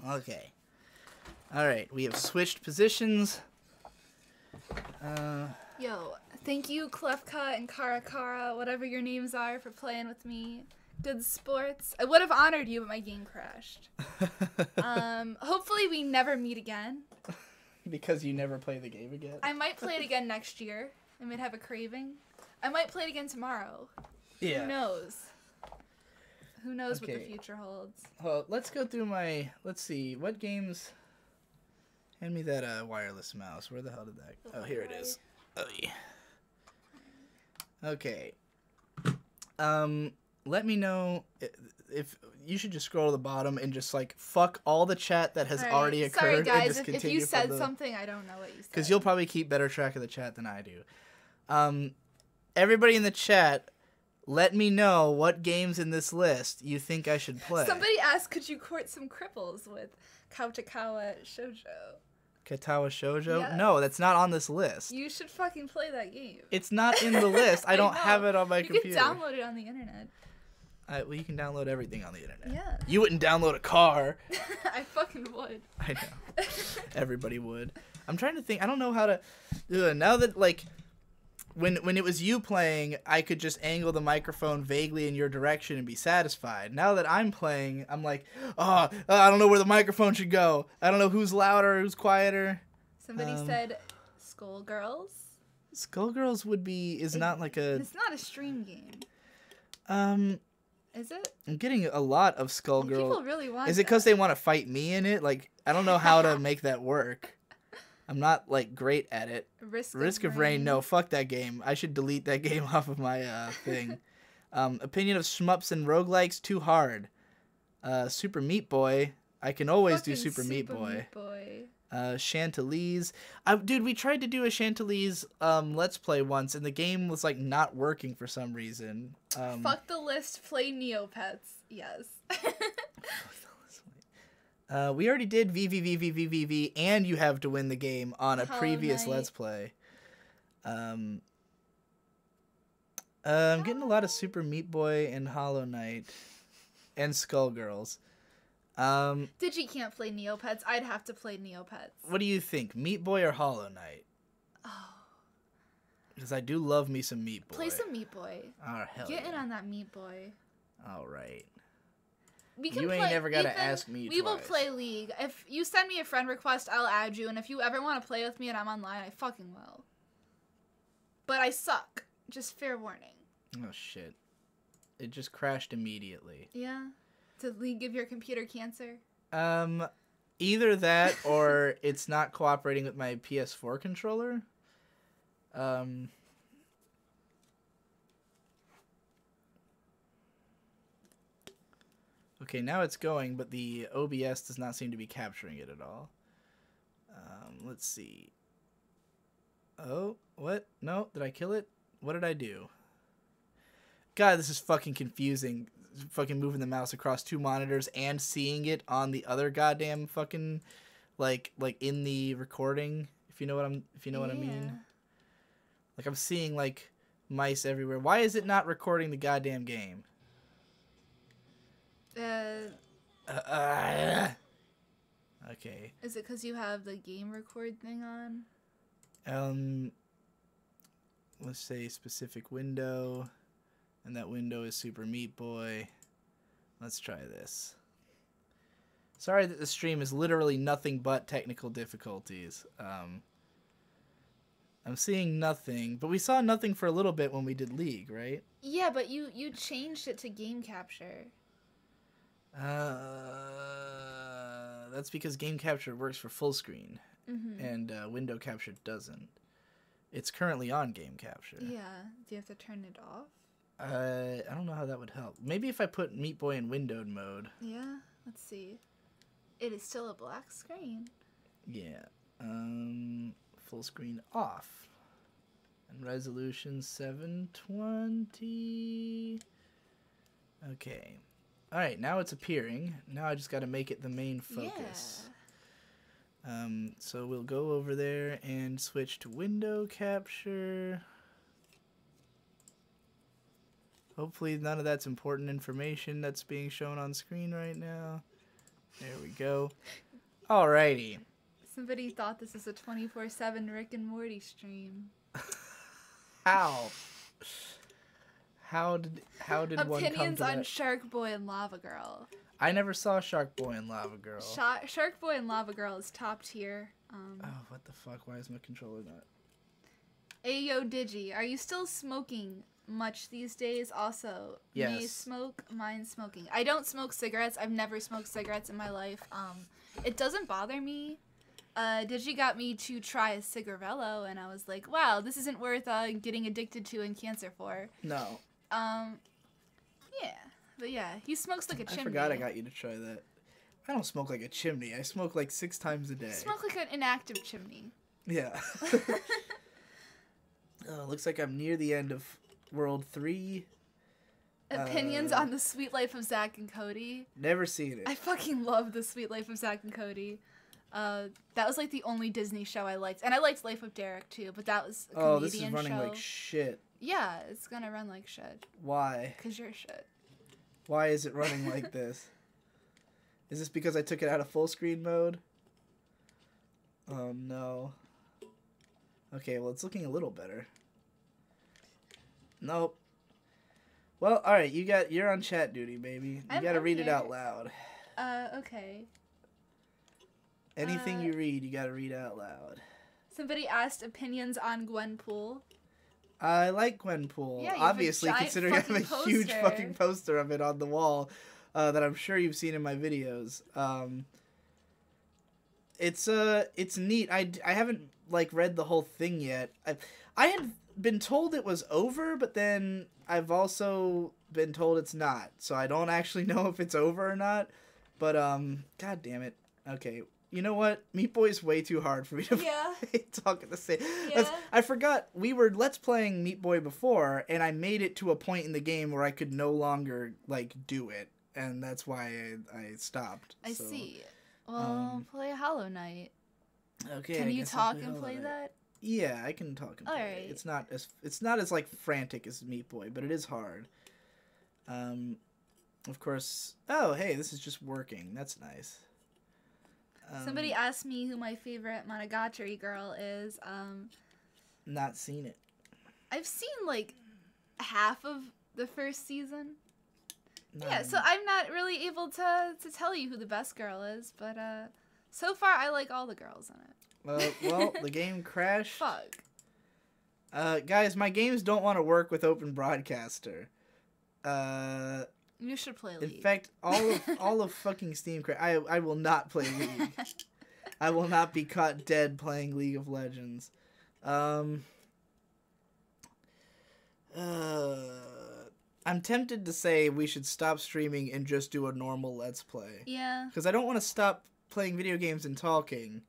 Okay. Alright, we have switched positions. Yo, thank you, Klefka and Karakara, whatever your names are, for playing with me. Good sports. I would have honored you, but my game crashed. Hopefully we never meet again. Because you never play the game again? I might play it again next year. I might have a craving. I might play it again tomorrow. Yeah. Who knows? Who knows what the future holds? Well, let's go through my... Let's see. What games... Hand me that wireless mouse. Where the hell did that... Oh, here it is. Oh, yeah. Okay. Let me know if you should just scroll to the bottom and just like fuck all the chat that has already occurred. Sorry guys, and just if you said something, I don't know what you said. Because you'll probably keep better track of the chat than I do. Everybody in the chat, let me know what games in this list you think I should play. Somebody asked, could you court some cripples with Kautakawa Shoujo? Katawa Shoujo? Yes. No, that's not on this list. You should fucking play that game. It's not in the list. I don't have it on my computer. You can download it on the internet. Well, you can download everything on the internet. Yeah. You wouldn't download a car. I fucking would. I know. Everybody would. I'm trying to think. I don't know how to do it. Now that, like, when it was you playing, I could just angle the microphone vaguely in your direction and be satisfied. Now that I'm playing, I'm like, I don't know where the microphone should go. I don't know who's louder, who's quieter. Somebody said Skullgirls. Skullgirls is not like a... It's not a stream game. Is it? I'm getting a lot of Skullgirls. People really want Is it because they want to fight me in it? Like, I don't know how to make that work. I'm not, like, great at it. Risk of Rain. No, fuck that game. I should delete that game off of my thing. Opinion of Shmups and Roguelikes, too hard. Super Meat Boy. I can always do Super Meat Boy. Chantilly's. Dude, we tried to do a Chantilly's Let's Play once, and the game was, like, not working for some reason. Fuck the list, play Neopets. Yes. We already did VVVVVVV, and you have to win the game on a previous Let's Play. I'm getting a lot of Super Meat Boy and Hollow Knight and Skullgirls. Digi can't play Neopets. I'd have to play Neopets. What do you think, Meat Boy or Hollow Knight? Oh. Because I do love me some Meat Boy. Play some Meat Boy. Oh, hell Get in yeah. on that Meat Boy. All right. We can You ain't never got to ask me We twice. will play League. If you send me a friend request, I'll add you. And if you ever want to play with me and I'm online, I fucking will. But I suck. Just fair warning. Oh, shit. It just crashed immediately. Yeah? Did League give your computer cancer? Either that or it's not cooperating with my PS4 controller. Okay, now it's going, but the OBS does not seem to be capturing it at all. Let's see. Oh, what? No, did I kill it? What did I do? God, this is fucking confusing. Fucking moving the mouse across two monitors and seeing it on the other goddamn fucking like in the recording, if you know what I mean. Like I'm seeing like mice everywhere. Why is it not recording the goddamn game? Okay. Is it because you have the game record thing on? Let's say specific window, and that window is Super Meat Boy. Let's try this. Sorry that the stream is literally nothing but technical difficulties. I'm seeing nothing, but we saw nothing for a little bit when we did League, right? Yeah, but you changed it to game capture. That's because game capture works for full screen, Mm-hmm. and window capture doesn't. It's currently on game capture. Yeah. Do you have to turn it off? I don't know how that would help. Maybe if I put Meat Boy in windowed mode. Yeah. Let's see. It is still a black screen. Yeah. Full screen off. And resolution 720. Okay. Alright, now it's appearing. Now I just gotta make it the main focus. Yeah. So we'll go over there and switch to window capture. Hopefully none of that's important information that's being shown on screen right now. There we go. Alrighty. Somebody thought this was a 24/7 Rick and Morty stream. How? How did one come Opinions to on that? Shark Boy and Lava Girl. I never saw Shark Boy and Lava Girl. Shark Boy and Lava Girl is top tier. Oh, what the fuck? Why is my controller not? Ayo Digi, are you still smoking much these days? Also, Yes. me smoke, mine smoking. I don't smoke cigarettes. I've never smoked cigarettes in my life. It doesn't bother me. Digi got me to try a cigarillo, and I was like, wow, this isn't worth getting addicted to and cancer for. No. Yeah. But yeah, he smokes like a chimney. I forgot I got you to try that. I don't smoke like a chimney. I smoke like 6 times a day. Smoke like an inactive chimney. Yeah. Looks like I'm near the end of World 3. Opinions on the Sweet Life of Zach and Cody. Never seen it. I fucking love the Sweet Life of Zach and Cody. That was like the only Disney show I liked. And I liked Life of Derek too, but that was a Canadian show. Oh, this is running like shit. Yeah, it's gonna run like shit. Why? 'Cause you're shit. Why is it running like this? Is this because I took it out of full screen mode? Oh no. Okay, well it's looking a little better. Nope. Well, alright, you're on chat duty, baby. You gotta read it out loud. Okay. Anything you read, you gotta read out loud. Somebody asked opinions on Gwenpool. I like Gwenpool. Yeah, you have a obviously, giant considering I have a fucking huge poster. fucking poster of it on the wall that I'm sure you've seen in my videos. It's neat. I haven't like read the whole thing yet. I had been told it was over, but then I've also been told it's not. So I don't actually know if it's over or not. But god damn it. Okay. You know what? Meat Boy's way too hard for me to talk at the same. Yeah. I forgot we were Let's Playing Meat Boy before, and I made it to a point in the game where I could no longer like do it, and that's why I stopped. I see. Well, play Hollow Knight. Okay. Can I you guess I'll talk and play that? Yeah, I can talk and play. Alright. It's not as like frantic as Meat Boy, but it is hard. Of course. Oh, hey, this is just working. That's nice. Somebody asked me who my favorite Monogatari girl is. Not seen it. I've seen like half of the first season. No. Yeah, so I'm not really able to tell you who the best girl is, but so far I like all the girls in it. Well, the game crashed. Fuck. Guys, my games don't want to work with Open Broadcaster. You should play League. In fact, all of fucking Steam I will not play League. I will not be caught dead playing League of Legends. I'm tempted to say we should stop streaming and just do a normal Let's Play. Yeah. Because I don't want to stop playing video games and talking,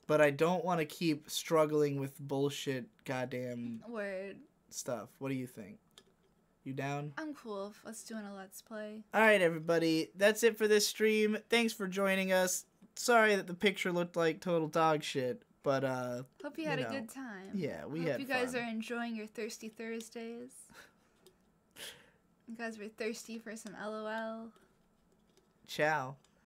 but I don't want to keep struggling with bullshit goddamn Word. stuff. What do you think? You down? I'm cool if us doing a Let's Play. Alright, everybody. That's it for this stream. Thanks for joining us. Sorry that the picture looked like total dog shit, but, Hope you had a good time. Yeah, we Hope had you guys fun. are enjoying your Thirsty Thursdays. You guys were thirsty for some LOL. Ciao.